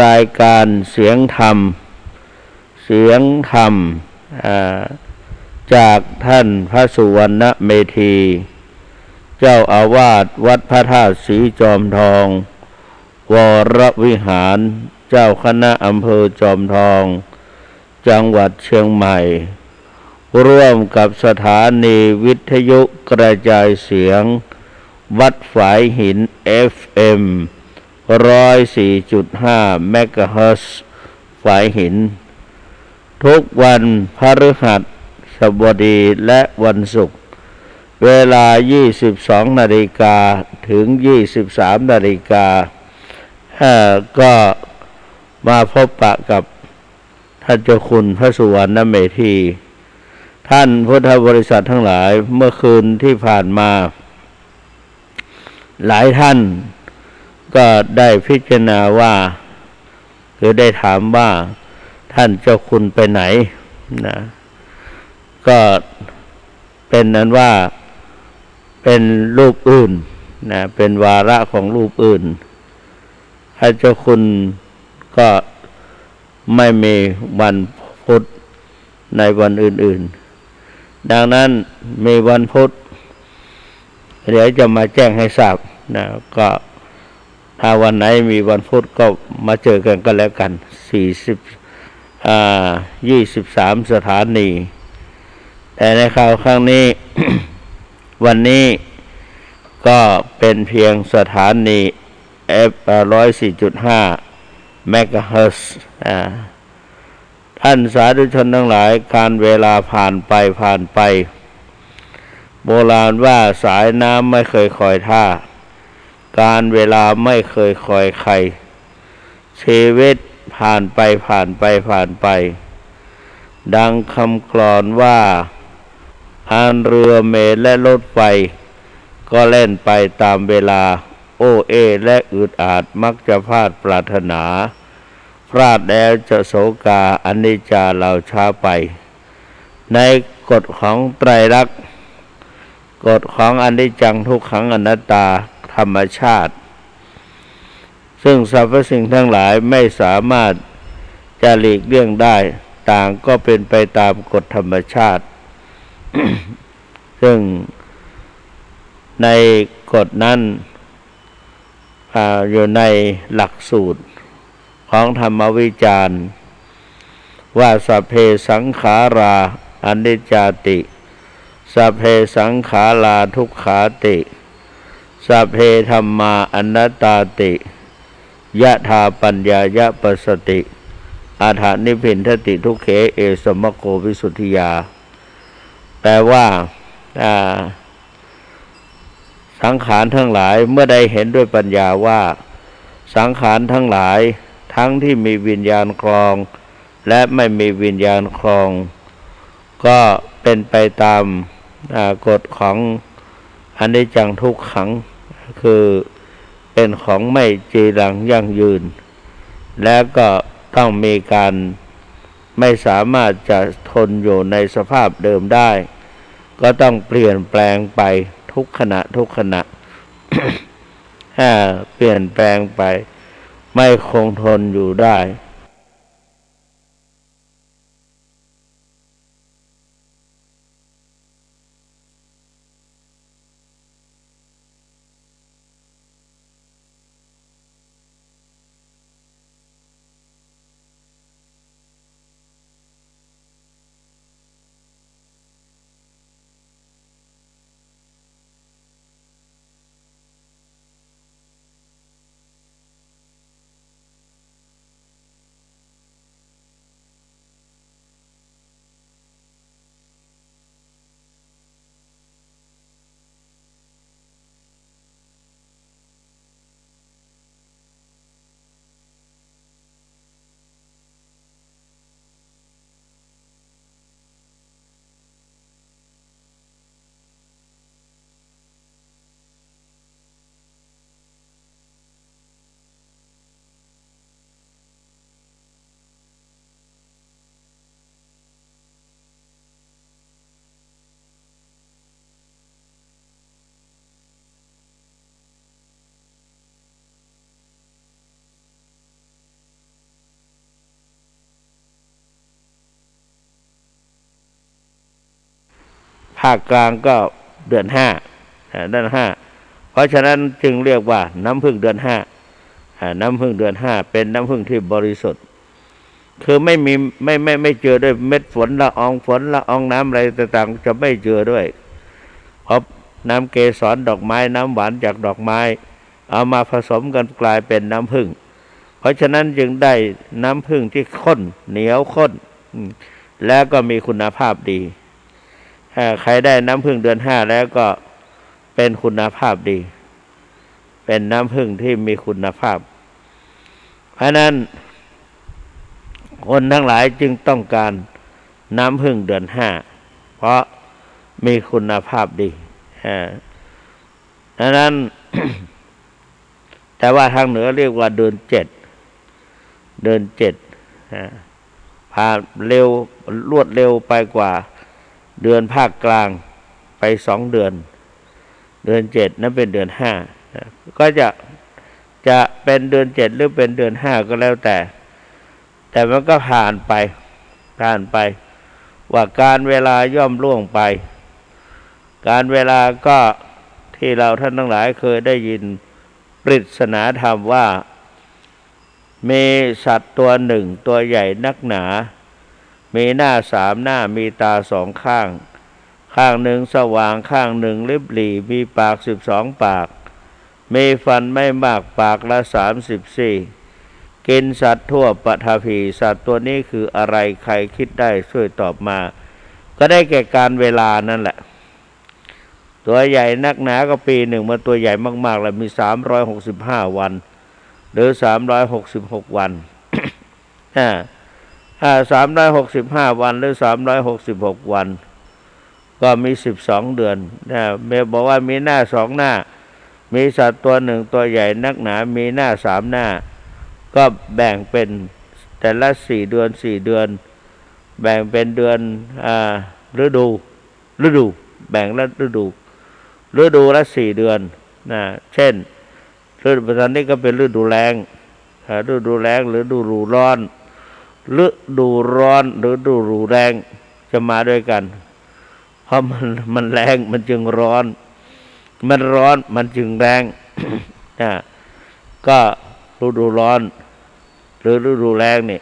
รายการเสียงธรรมจากท่านพระสุวรรณเมธีเจ้าอาวาสวัดพระธาตุศรีจอมทองวรวิหารเจ้าคณะอำเภอจอมทองจังหวัดเชียงใหม่ร่วมกับสถานีวิทยุกระจายเสียงวัดฝายหิน FM 104.5 เมกะเฮิรตซ์ฝายหินทุกวันพฤหัสบดีและวันศุกร์เวลา 22 นาฬิกาถึง 23 นาฬิกาก็มาพบปะกับท่านเจ้าคุณพระสุวรรณเมธีท่านพุทธบริษัททั้งหลายเมื่อคืนที่ผ่านมาหลายท่านก็ได้พิจารณาว่าคือได้ถามว่าท่านเจ้าคุณไปไหนนะก็เป็นนั้นว่าเป็นรูปอื่นนะเป็นวาระของรูปอื่นท่านเจ้าคุณก็ไม่มีวันพุธในวันอื่นๆดังนั้นมีวันพุธเดี๋ยวจะมาแจ้งให้ทราบนะก็ถ้าวันไหนมีวันพุธก็มาเจอกันก็แล้วกัน23สถานีแต่ในข่าวครั้งนี้ วันนี้ก็เป็นเพียงสถานี 104.5 เมกะเฮิรตซ์ท่านสาธุชนทั้งหลายการเวลาผ่านไปโบราณว่าสายน้ำไม่เคยคอยท่าการเวลาไม่เคยคอยใครชีวิตผ่านไปดังคำกลอนว่าเรือเมล์และรถไฟก็เล่นไปตามเวลาโอ้เอและอึดอาดมักจะพลาดปรารถนาพลาดแล้วจะโศกาอนิจจาเราช้าไปในกฎของไตรลักษณ์กฎของอนิจจังทุกขังอนัตตาธรรมชาติซึ่งสรรพสิ่งทั้งหลายไม่สามารถจะหลีกเลี่ยงได้ต่างก็เป็นไปตามกฎธรรมชาติ ซึ่งในกฎนั้นอยู่ในหลักสูตรของธรรมวิจารณ์ว่าสัพเพสังขาราอนิจจาติสัพเพสังขาราทุกขาติสัพเพธัมมาอนัตตาติยะธาปัญญายะปัสสติอาถานิพินทติทุกเขเอสมโกวิสุทธิยาแปลว่าสังขารทั้งหลายเมื่อได้เห็นด้วยปัญญาว่าสังขารทั้งหลายทั้งที่มีวิญญาณครองและไม่มีวิญญาณครองก็เป็นไปตามกฎของอนิจจังทุกขังคือเป็นของไม่จีรังยั่งยืนและก็ต้องมีการไม่สามารถจะทนอยู่ในสภาพเดิมได้ก็ต้องเปลี่ยนแปลงไปทุกขณะ เปลี่ยนแปลงไปไม่คงทนอยู่ได้ ภาคกลางก็เดือน5เดือน5เพราะฉะนั้นจึงเรียกว่าน้ำผึ้งเดือน5น้ำผึ้งเดือน5เป็นน้ำผึ้งที่บริสุทธิ์คือไม่มีไม่เจือด้วยเม็ดฝนละอองน้ำอะไรต่างๆจะไม่เจือด้วยเพราะน้ำเกสรดอกไม้น้ำหวานจากดอกไม้เอามาผสมกันกลายเป็นน้ำผึ้งเพราะฉะนั้นจึงได้น้ำผึ้งที่ข้นเหนียวข้นแล้วก็มีคุณภาพดีใครได้น้ำผึ้งเดือน5แล้วก็เป็นคุณภาพดีเป็นน้ำผึ้งที่มีคุณภาพเพราะนั้นคนทั้งหลายจึงต้องการน้ำผึ้งเดือน5เพราะมีคุณภาพดีดังนั้น แต่ว่าทางเหนือเรียกว่าเดือน7ผ่านเร็วรวดเร็วไปกว่าเดือนภาคกลางไป2 เดือนเดือน7นั้นเป็นเดือน5ก็จะเป็นเดือน7หรือเป็นเดือน5ก็แล้วแต่มันก็ผ่านไปว่าการเวลาย่อมล่วงไปการเวลาก็ที่เราท่านทั้งหลายเคยได้ยินปริศนาธรรมว่ามีสัตว์ตัวหนึ่งตัวใหญ่นักหนามีหน้า3 หน้ามีตา2 ข้างข้างหนึ่งสว่างข้างหนึ่งริบหรี่มีปาก12 ปากมีฟันไม่มากปากละ34กินสัตว์ทั่วปฐพีสัตว์ตัวนี้คืออะไรใครคิดได้ช่วยตอบมาก็ได้แก่การเวลานั่นแหละตัวใหญ่นักหนาก็ปีหนึ่งมาตัวใหญ่มากๆแล้วมี365 วันหรือ366 วัน365 วันหรือ366 วันก็มี12 เดือนเมย์บอกว่ามีหน้า2 หน้ามีสัตว์ตัวหนึ่งตัวใหญ่นักหนามีหน้า3 หน้าก็แบ่งเป็นแต่ละ4 เดือนแบ่งเป็นเดือนฤดูแบ่งละฤดูละ4 เดือนเช่นฤดูตอนนี้ก็เป็นฤดูแล้งหรือฤดูร้อนหรือฤดูแรงจะมาด้วยกันเพราะมันแรงมันจึงร้อนมันจึงแรงก็ฤดูร้อนหรือฤดูแล้งนี่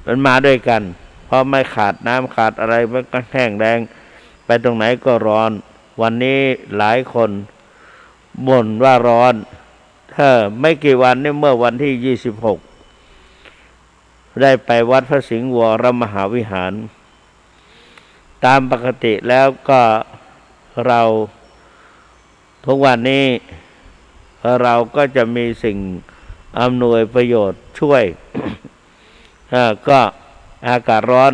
มันมาด้วยกันเพราะไม่ขาดน้ำขาดอะไรมันก็แห้งแรงไปตรงไหนก็ร้อนวันนี้หลายคนบ่นว่าร้อนไม่กี่วันนี่เมื่อวันที่26ได้ไปวัดพระสิงห์วรมหาวิหารตามปกติแล้วก็เราทุกวันนี้เราก็จะมีสิ่งอำนวยประโยชน์ช่วยก็อากาศร้อน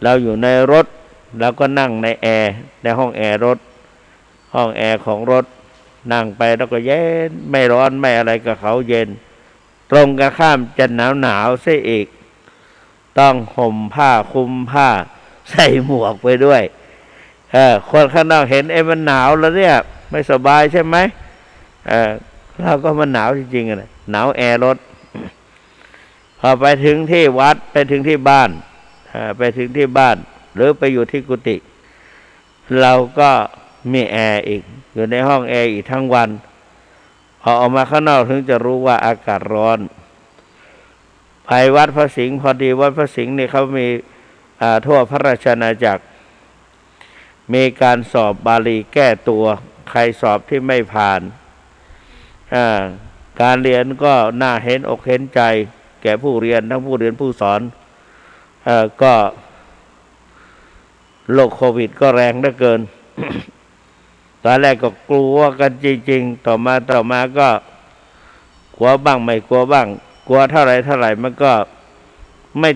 เราอยู่ในรถเราก็นั่งในแอร์ในห้องแอร์รถห้องแอร์ของรถนั่งไปแล้วก็เย็นไม่ร้อนไม่อะไรกับเขาเย็นตรงกันข้ามจะหนาวเสียอีกต้องห่มผ้าคลุมผ้าใส่หมวกไปด้วยคนข้างนอกเห็นมันหนาวแล้วเนี่ยไม่สบายใช่ไหมเราก็มันหนาวจริงๆนะหนาวแอร์รถพอไปถึงที่วัดไปถึงที่บ้านหรือไปอยู่ที่กุฏิเราก็มีแอร์อีกอยู่ในห้องแอร์อีกทั้งวันพอออกมาข้างนอกถึงจะรู้ว่าอากาศร้อนไปวัดพระสิงห์พอดีวัดพระสิงห์นี่เขามีทั่วพระราชอาณาจักรมีการสอบบาลีแก้ตัวใครสอบที่ไม่ผ่านการเรียนก็น่าเห็นอกเห็นใจแก่ผู้เรียนทั้งผู้เรียนผู้สอนก็โรคโควิดก็แรงเหลือเกิน ตอนแรกก็กลัวกันจริงๆต่อมาก็กลัวบ้างไม่กลัวบ้างกลัวเท่าไหร่มันก็ไม่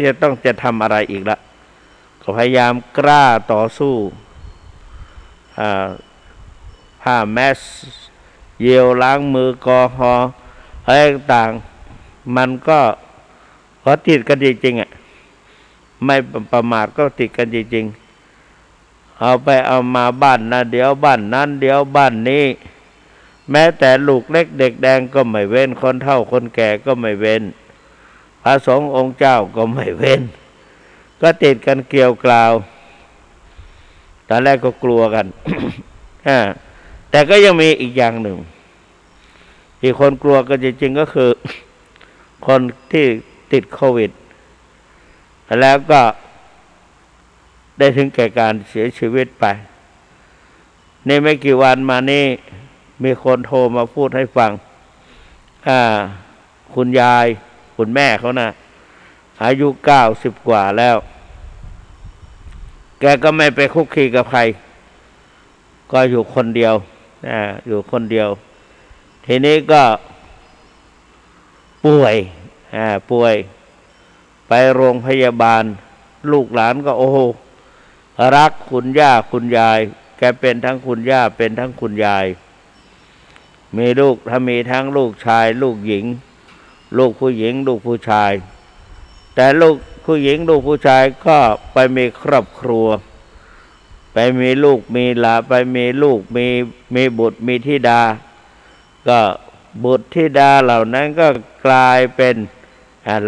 จะต้องจะทำอะไรอีกละก็พยายามกล้าต่อสู้ผ้าแมสเยลล้างมือแอลกอฮอล์อะไรต่างมันก็พอติดกันจริงๆไม่ประมาทก็ติดกันจริงๆเอาไปเอามาบ้านนะเดี๋ยวบ้านนั้นเดี๋ยวบ้านนี้แม้แต่ลูกเล็กเด็กแดงก็ไม่เว้นคนเฒ่าคนแก่ก็ไม่เว้นพระสงฆ์องค์เจ้าก็ไม่เว้นก็ติดกันเกี่ยวกล่าว ตอนแรกก็กลัวกัน แต่ก็ยังมีอีกอย่างหนึ่งที่คนกลัวกันจริงๆก็คือ คนที่ติดโควิดแล้วก็ได้ถึงแก่การเสียชีวิตไปนี่ไม่กี่วันมานี่มีคนโทรมาพูดให้ฟังคุณยายคุณแม่เขานะอายุ90 กว่าแล้วแกก็ไม่ไปคุกคีกับใครก็อยู่คนเดียวอยู่คนเดียวทีนี้ก็ป่วยไปโรงพยาบาลลูกหลานก็โอ้โหรักคุณย่าคุณยายแกเป็นทั้งคุณย่าเป็นทั้งคุณยายมีลูกถ้ามีทั้งลูกชายลูกหญิงลูกผู้หญิงลูกผู้ชายแต่ลูกผู้หญิงลูกผู้ชายก็ไปมีครอบครัวไปมีลูกมีหลานไปมีลูกมีบุตรมีธิดาก็บุตรธิดาเหล่านั้นก็กลายเป็น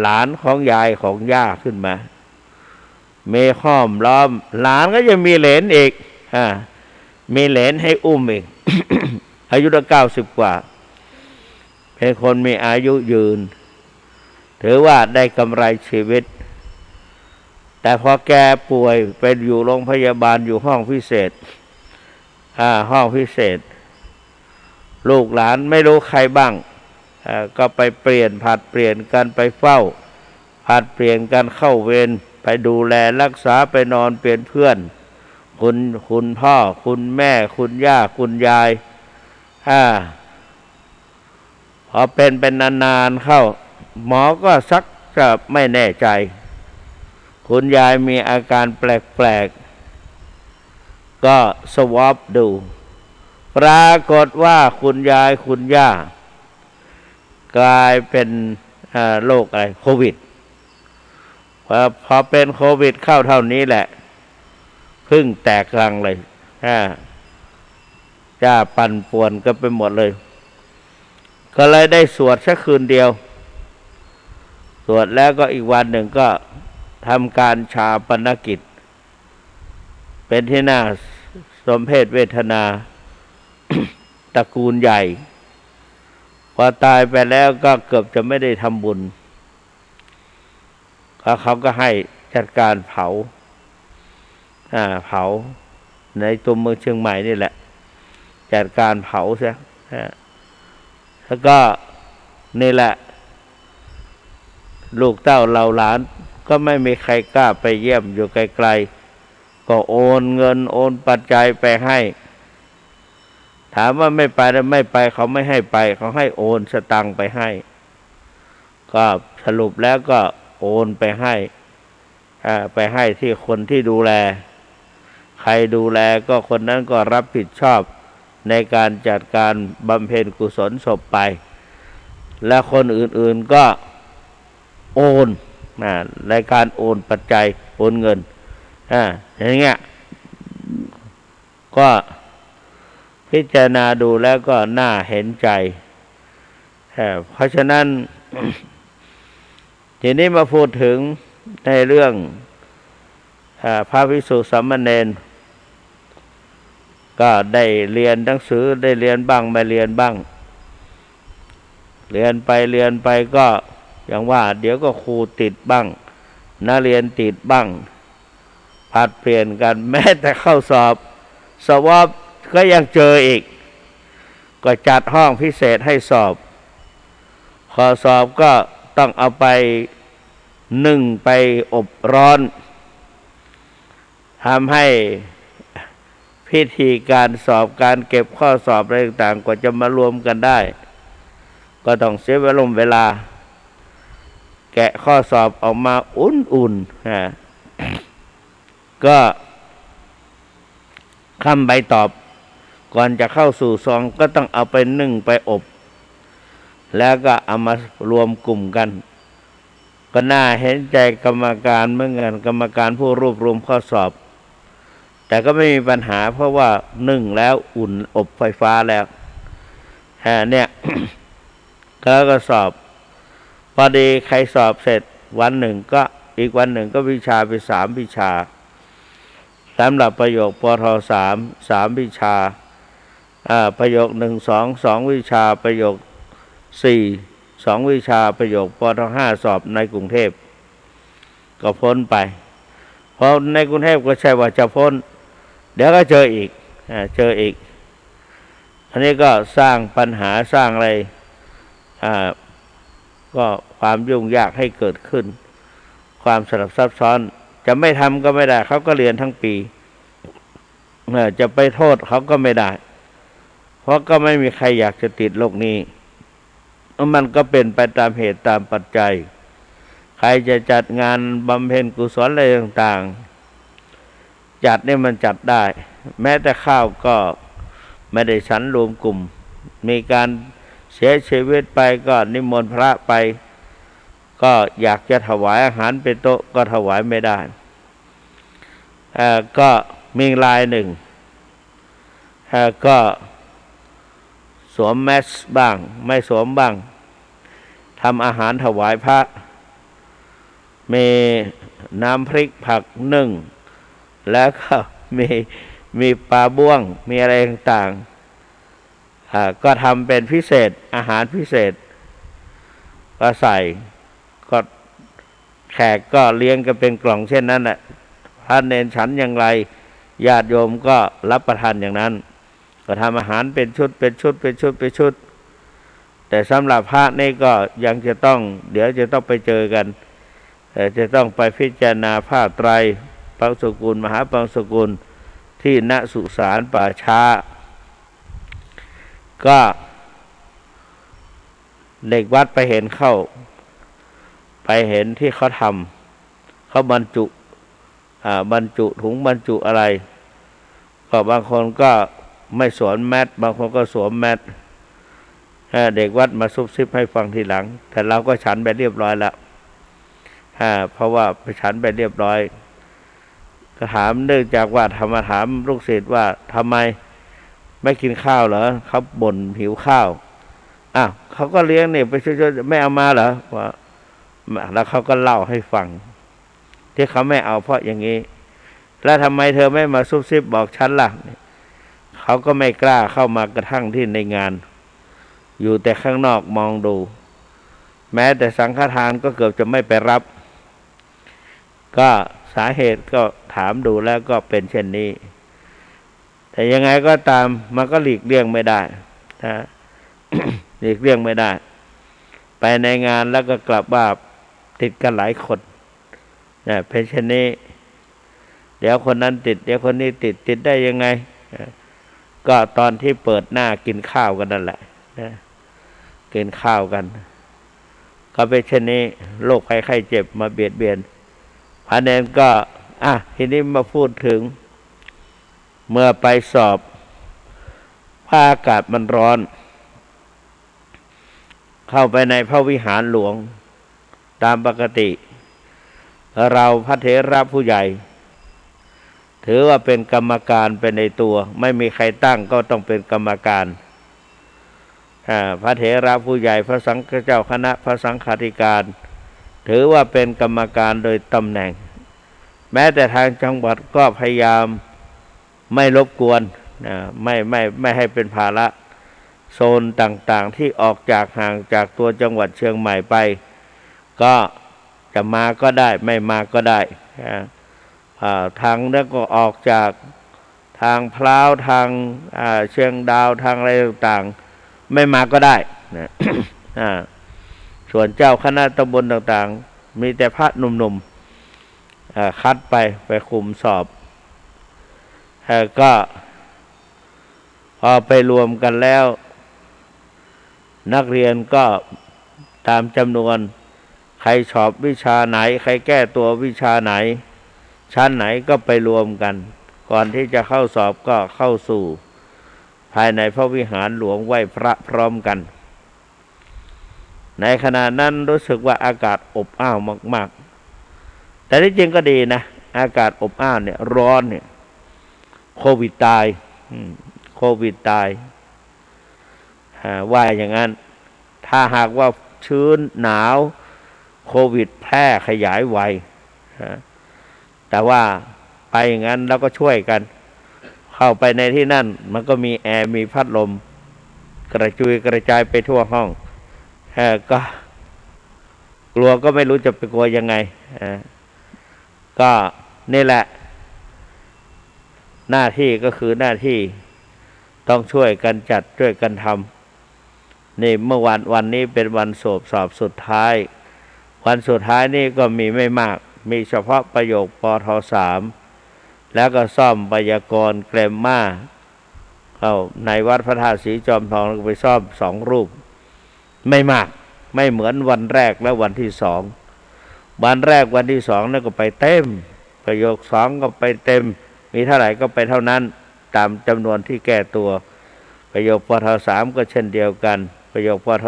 หลานของยายของย่าขึ้นมามีห้อมล้อมหลานก็จะมีเหลนอีกมีเหลนให้อุ้มอีก อายุ90 กว่าเป็นคนมีอายุยืนถือว่าได้กำไรชีวิตแต่พอแกป่วยไปอยู่โรงพยาบาลอยู่ห้องพิเศษห้องพิเศษลูกหลานไม่รู้ใครบ้างก็ไปผัดเปลี่ยนกันไปเฝ้าผัดเปลี่ยนกันเข้าเวรไปดูแลรักษาไปนอนเปลี่ยนเพื่อนคุณพ่อคุณแม่คุณย่าคุณยายพอเป็นนานๆเข้าหมอก็ซักจะไม่แน่ใจคุณยายมีอาการแปลกๆก็สวอปดูปรากฏว่าคุณยายคุณย่ากลายเป็นโรคอะไรโควิดพอเป็นโควิดเข้าเท่านี้แหละพึ่งแตกรังเลยจ้าปั่นป่วนก็ไปหมดเลยก็เลยได้สวดสักคืนเดียวสวดแล้วก็อีกวันหนึ่งก็ทำการชาปนกิจเป็นที่น่าสมเพชเวทนา ตระกูลใหญ่พอตายไปแล้วก็เกือบจะไม่ได้ทำบุญเขาก็ให้จัดการเผาในตัวเมืองเชียงใหม่นี่แหละจัดการเผาซะแล้วก็นี่แหละลูกเต้าเหล่าหลานก็ไม่มีใครกล้าไปเยี่ยมอยู่ไกลๆก็โอนเงินโอนปัจจัยไปให้ถามว่าไม่ไปแล้วไม่ไปเขาไม่ให้ไปเขาให้โอนสตังค์ไปให้ก็สรุปแล้วก็โอนไปให้ที่คนที่ดูแลใครดูแลก็คนนั้นก็รับผิดชอบในการจัดการบำเพ็ญกุศลศพไปและคนอื่นๆก็โอนในการโอนปัจจัยโอนเงินอย่างเงี้ยก็พิจารณาดูแล้วก็น่าเห็นใจเพราะฉะนั้น ทีนี้มาพูดถึงในเรื่องพระภิกษุสามเณรก็ได้เรียนหนังสือได้เรียนบ้างไม่เรียนบ้างเรียนไปก็อย่างว่าเดี๋ยวก็ครูติดบ้างนักเรียนติดบ้างผัดเปลี่ยนกันแม้แต่เข้าสอบก็ยังเจออีกก็จัดห้องพิเศษให้สอบพอสอบก็ต้องเอาไปนึ่งไปอบร้อนทำให้พิธีการสอบการเก็บข้อสอบอะไรต่างๆกว่าจะมารวมกันได้ก็ต้องเสียเวลาแกะข้อสอบออกมาอุ่นๆก็ค้ำใบตอบก่อนจะเข้าสู่ซองก็ต้องเอาไปนึ่งไปอบแล้วก็เอามารวมกลุ่มกันก็น่าเห็นใจกรรมการเหมือนกันกรรมการผู้รวบรวมข้อสอบแต่ก็ไม่มีปัญหาเพราะว่านึ่งแล้วอุ่นอบไฟฟ้าแล้วเนี่ย ก็สอบพอดีใครสอบเสร็จวันหนึ่งก็อีกวันหนึ่งก็วิชาไป3 วิชา สำหรับประโยคปทสามวิชาประโยค1 2 2วิชาประโยค4 2วิชาประโยคปท5สอบในกรุงเทพก็พ้นไปเพราะในกรุงเทพก็ใช่ว่าจะพ้นเดี๋ยวก็เจออีกอันนี้ก็สร้างปัญหาสร้างอะไรก็ความยุ่งยากให้เกิดขึ้นความสลับซับซ้อนจะไม่ทำก็ไม่ได้เขาก็เรียนทั้งปีจะไปโทษเขาก็ไม่ได้เพราะก็ไม่มีใครอยากจะติดโรคนี้มันก็เป็นไปตามเหตุตามปัจจัยใครจะจัดงานบำเพ็ญกุศลอะไรต่างๆจัดเนี่ยมันจัดได้แม้แต่ข้าวก็ไม่ได้ฉันรวมกลุ่มมีการเสียชีวิตไปก็นิมนต์พระไปก็อยากจะถวายอาหารเป็นโต๊ะก็ถวายไม่ได้ก็มีรายหนึ่งก็สวมแมสบ้างไม่สวมบ้างทำอาหารถวายพระมีน้ำพริกผักนึ่งแล้วก็มีปลาบ้วงมีอะไรต่างๆก็ทำเป็นพิเศษอาหารพิเศษก็ใส่ก็แขกก็เลี้ยงกันเป็นกล่องเช่นนั้นแหละพระเนรฉันอย่างไรญาติโยมก็รับประทานอย่างนั้นก็ทำอาหารเป็นชุดแต่สำหรับพระนี่ก็ยังจะต้องเดี๋ยวจะต้องไปเจอกันจะต้องไปพิจารณาผ้าไตรปังสกุลมหาปังสกุลที่ณสุสานป่าช้าก็เด็กวัดไปเห็นเข้าไปเห็นที่เขาทำเขาบรรจุถุงบรรจุอะไรก็บางคนก็ไม่สวมแมสบางคนก็สวมแมสเด็กวัดมาซุบซิบให้ฟังทีหลังแต่เราก็ฉันไปเรียบร้อยแล้วเพราะว่าไปฉันไปเรียบร้อยก็ถามเนื่องจากว่าถามลูกศิษย์ว่าทำไมไม่กินข้าวเหรอเขาบ่นหิวข้าวเขาก็เลี้ยงเนี่ยไปช่วยไม่เอามาเหรอว่าแล้วเขาก็เล่าให้ฟังที่เขาไม่เอาเพราะอย่างนี้แล้วทำไมเธอไม่มาซุบซิบบอกฉันล่ะเขาก็ไม่กล้าเข้ามากระทั่งที่ในงานอยู่แต่ข้างนอกมองดูแม้แต่สังฆทานก็เกือบจะไม่ไปรับก็สาเหตุก็ถามดูแล้วก็เป็นเช่นนี้แต่ยังไงก็ตามมันก็หลีกเลี่ยงไม่ได้นะ หลีกเลี่ยงไม่ได้ไปในงานแล้วก็กลับบ้านติดกันหลายคนเนี่ยเป็นเช่นนี้เดี๋ยวคนนั้นติดเดี๋ยวคนนี้ติดได้ยังไงก็ตอนที่เปิดหน้ากินข้าวกันนั่นแหละนะกินข้าวกันก็เป็นเช่นนี้โรคภัยไข้เจ็บมาเบียดเบียนพระเนรก็ทีนี้มาพูดถึงเมื่อไปสอบอากาศมันร้อนเข้าไปในพระวิหารหลวงตามปกติเราพระเถระผู้ใหญ่ถือว่าเป็นกรรมการเป็นในตัวไม่มีใครตั้งก็ต้องเป็นกรรมการพระเถระผู้ใหญ่พระสังฆเจ้าคณะพระสังฆาธิการถือว่าเป็นกรรมการโดยตำแหน่งแม้แต่ทางจังหวัดก็พยายามไม่รบกวนไม่ให้เป็นภาระโซนต่างๆที่ออกจากห่างจากตัวจังหวัดเชียงใหม่ไปก็จะมาก็ได้ไม่มาก็ได้ทางนั้นก็ออกจากทางพร้าวทางเชียงดาวทางอะไรต่างๆไม่มาก็ได้นะส่วนเจ้าคณะตำบลต่างๆมีแต่พระหนุ่มๆคัดไปคุมสอบก็พอไปรวมกันแล้วนักเรียนก็ตามจำนวนใครสอบวิชาไหนใครแก้ตัววิชาไหนชั้นไหนก็ไปรวมกันก่อนที่จะเข้าสอบก็เข้าสู่ภายในพระวิหารหลวงไหว้พระพร้อมกันในขณะนั้นรู้สึกว่าอากาศอบอ้าวมากๆแต่ที่จริงก็ดีนะอากาศอบอ้าวเนี่ยร้อนเนี่ยโควิดตายว่าอย่างนั้นถ้าหากว่าชื้นหนาวโควิดแพร่ขยายไวแต่ว่า ไปอย่างนั้นแล้วก็ช่วยกันเข้าไปในที่นั่นมันก็มีแอร์มีพัดลมกระจุยกระจายไปทั่วห้องก็กลัวก็ไม่รู้จะไปกลัวยังไงก็นี่แหละหน้าที่ก็คือหน้าที่ต้องช่วยกันจัดช่วยกันทำนี่เมื่อวันนี้เป็นวันสอบสุดท้ายวันสุดท้ายนี่ก็มีไม่มากมีเฉพาะประโยคปท.3แล้วก็ซ่อมไวยากรณ์แกรมมาเข้าในวัดพระธาตุศรีจอมทองแล้วก็ไปซ่อม2 รูปไม่มากไม่เหมือนวันแรกและวันที่2วันแรกวันที่2นั่นก็ไปเต็มประโยค2ก็ไปเต็มมีเท่าไหร่ก็ไปเท่านั้นตามจำนวนที่แก้ตัวประโยคปท.3ก็เช่นเดียวกันประโยคปท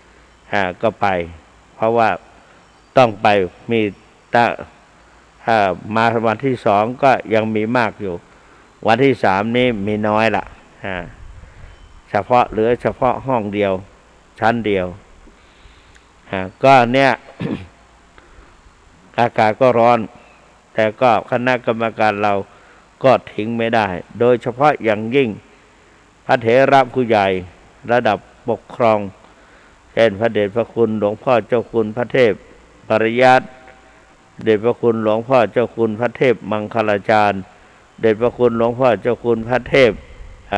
.4ก็ไปเพราะว่าต้องไปมีมาวันที่2ก็ยังมีมากอยู่วันที่3นี้มีน้อยละเฉพาะเหลือเฉพาะห้องเดียวชั้นเดียวก็เนี่ย อากาศก็ร้อนแต่ก็คณะกรรมการเราก็ทิ้งไม่ได้โดยเฉพาะอย่างยิ่งพระเถระผู้ใหญ่ระดับปกครองเช่นพระเดชพระคุณหลวงพ่อเจ้าคุณพระเทพปริยัติเดชพระคุณหลวงพ่อเจ้าคุณพระเทพมังคลาจารย์เดชพระคุณหลวงพ่อเจ้าคุณพระเทพอ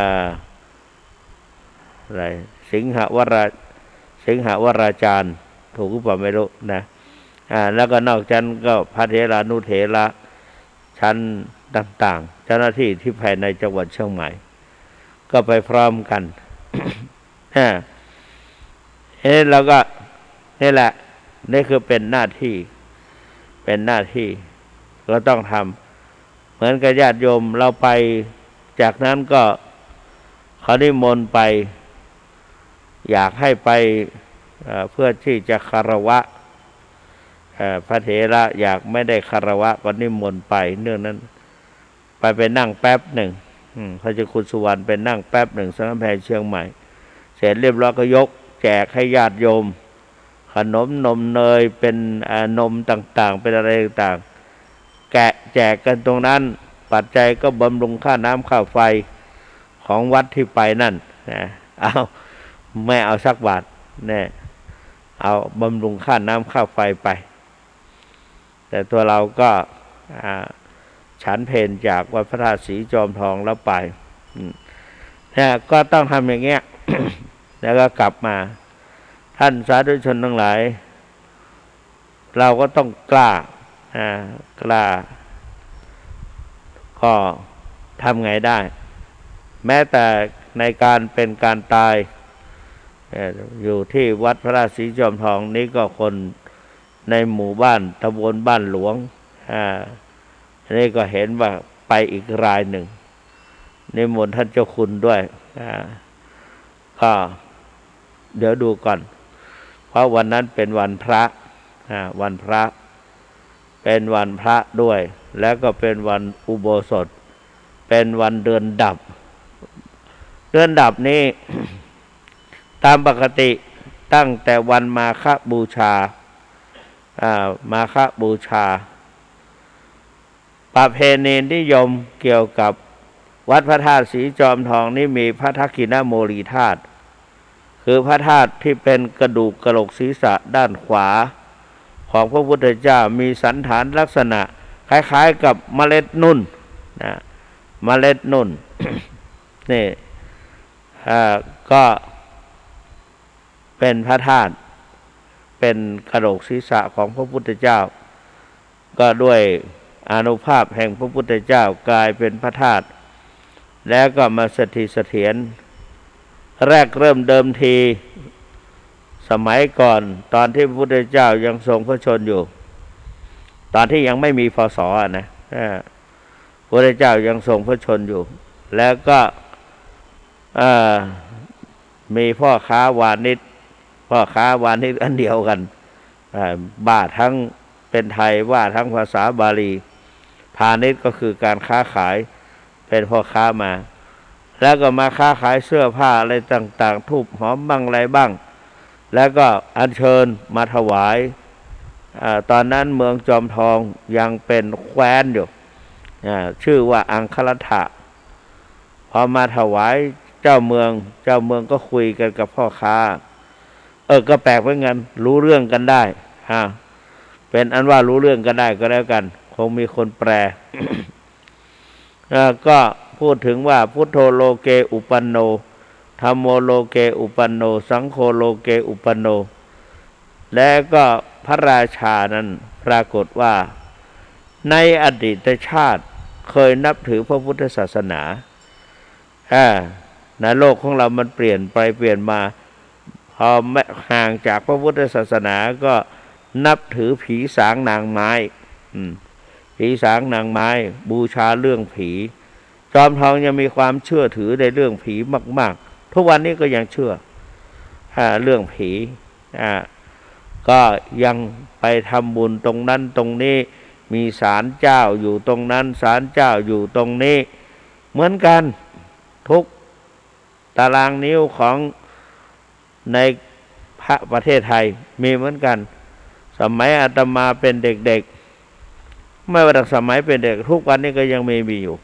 ะไรสิงหวราจารย์ถูกหรือเปล่าไม่รู้นะแล้วก็นอกจากนั้นก็พระเถรานุเถระชั้นต่างๆเจ้าหน้าที่ที่ภายในจังหวัดเชียงใหม่ก็ไปพร้อมกัน แล้วก็นี่แหละนี่คือเป็นหน้าที่ก็ต้องทำเหมือนกับญาติโยมเราไปจากนั้นก็เขานิมนต์ไปอยากให้ไปเพื่อที่จะคารวะพระเถระอยากไม่ได้คารวะก็นิมนต์ไปเนื่องนั้นไปนั่งแป๊บหนึ่งพระเจ้าคุณสุวรรณไปนั่งแป๊บหนึ่งสำนักแพทย์เชียงใหม่เสร็จเรียบร้อยก็ยกแจกให้ญาติโยมขนมนมเนยเป็นนมต่างๆเป็นอะไรต่างๆแจกกันตรงนั้นปัจจัยก็บำรุงค่าน้ำค่าไฟของวัดที่ไปนั่นเอาไม่เอาสักบาทเนี่ยเอาบำรุงค่าน้ำค่าไฟไปแต่ตัวเราก็ฉันเพลจากวัดพระธาตุศรีจอมทองแล้วไปเนี่ยก็ต้องทำอย่างเงี้ย แล้วก็กลับมาท่านสาธุชนทั้งหลายเราก็ต้องกล้าก็ทำไงได้แม้แต่ในการเป็นการตายอยู่ที่วัดพระธาตุศรีจอมทองนี้ก็คนในหมู่บ้านตำบลบ้านหลวงนี่ก็เห็นว่าไปอีกรายหนึ่งนิมนต์ท่านเจ้าคุณด้วยก็เดี๋ยวดูก่อนเพราะวันนั้นเป็นวันพระเป็นวันพระด้วยแล้วก็เป็นวันอุโบสถเป็นวันเดือนดับนี้ ตามปกติตั้งแต่วันมาฆบูชาประเพณีนิยมเกี่ยวกับวัดพระธาตุศรีจอมทองนี่มีพระทักขิณโมลีธาตุคือพระธาตุที่เป็นกระดูกกะโหลกศีรษะด้านขวาของพระพุทธเจ้ามีสันฐานลักษณะคล้ายๆกับเมล็ดนุ่นเมล็ดนุ่น นี่ก็เป็นพระธาตุเป็นกระโหลกศีรษะของพระพุทธเจ้าก็ด้วยอานุภาพแห่งพระพุทธเจ้ากลายเป็นพระธาตุแล้วก็มาสถิตเสถียรแรกเริ่มเดิมทีสมัยก่อนตอนที่พระพุทธเจ้ายังทรงพระชนอยู่ตอนที่ยังไม่มีพศนะพระพุทธเจ้ายังทรงพระชนอยู่แล้วก็มีพ่อค้าวานิชอันเดียวกันบ้าทั้งเป็นไทยว่าทั้งภาษาบาลีพาณิชย์ก็คือการค้าขายเป็นพ่อค้ามาแล้วก็มาค้าขายเสื้อผ้าอะไรต่างๆทูบหอมบ้างอะไรบ้างแล้วก็อัญเชิญมาถวายตอนนั้นเมืองจอมทองยังเป็นแคว้นอยู่ ชื่อว่าอังครัตถะพอมาถวายเจ้าเมืองก็คุยกันกับพ่อค้าก็แปลกเหมือนกันรู้เรื่องกันได้เป็นอันว่ารู้เรื่องกันได้ก็แล้วกันคงมีคนแปล ก็พูดถึงว่าพุทโธโลเกอุปันโนธัมโมโลเกอุปันโนสังโฆโลเกอุปันโนและก็พระราชานั้นปรากฏว่าในอดีตชาติเคยนับถือพระพุทธศาสนาในโลกของเรามันเปลี่ยนไปเปลี่ยนมาพอห่างจากพระพุทธศาสนาก็นับถือผีสางนางไม้ผีสางนางไม้บูชาเรื่องผีจอมทองยังมีความเชื่อถือในเรื่องผีมากๆทุกวันนี้ก็ยังเชื่อเรื่องผีก็ยังไปทำบุญตรงนั้นตรงนี้มีศาลเจ้าอยู่ตรงนั้นศาลเจ้าอยู่ตรงนี้เหมือนกันทุกตารางนิ้วของในประเทศไทยมีเหมือนกันสมัยอาตมาเป็นเด็กๆไม่ว่าแต่สมัยเป็นเด็กทุกวันนี้ก็ยังมีอยู่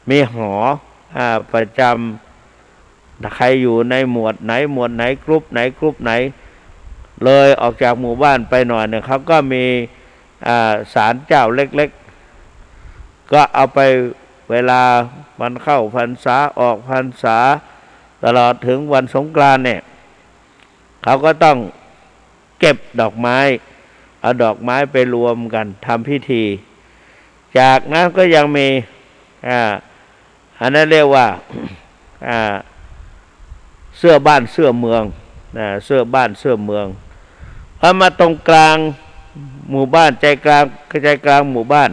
มีหอประจำใครอยู่ในหมวดไหนกรุ๊ปไหนเลยออกจากหมู่บ้านไปหน่อยหนึ่งเขาก็มีศาลเจ้าเล็กๆก็เอาไปเวลามันเข้าพรรษาออกพรรษาตลอดถึงวันสงกรานต์เนี่ยเขาก็ต้องเก็บดอกไม้เอาดอกไม้ไปรวมกันทำพิธีจากนั้นก็ยังมีอันนั้นเรียกว่าเสื้อบ้านเสื้อเมืองเสื้อบ้านเสื้อเมืองพอมาตรงกลางหมู่บ้านใจกลางหมู่บ้าน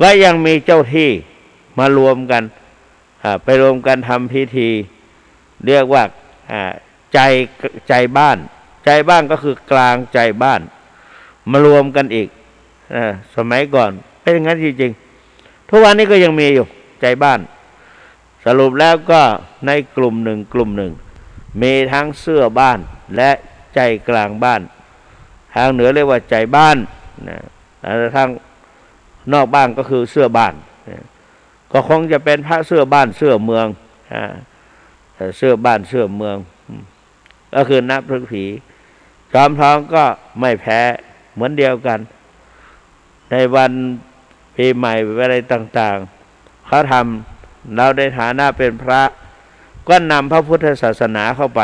ก็ยังมีเจ้าที่มารวมกันไปรวมกันทำพิธีเรียกว่าใจบ้านก็คือกลางใจบ้านมารวมกันอีกสมัยก่อนเป็นอย่างนั้นจริงๆทุกวันนี้ก็ยังมีอยู่ใจบ้านสรุปแล้วก็ในกลุ่มหนึ่งมีทั้งเสื้อบ้านและใจกลางบ้านทางเหนือเรียกว่าใจบ้านแล้วทางนอกบ้านก็คือเสื้อบ้านก็คงจะเป็นพระเสื้อบ้านเสื้อเมืองเสื้อบ้านเสื้อเมืองก็คือนับถือผีจอมทองก็ไม่แพ้เหมือนเดียวกันในวันปีใหม่อะไรต่างๆเขาทำเราในฐานะเป็นพระก็นำพระพุทธศาสนาเข้าไป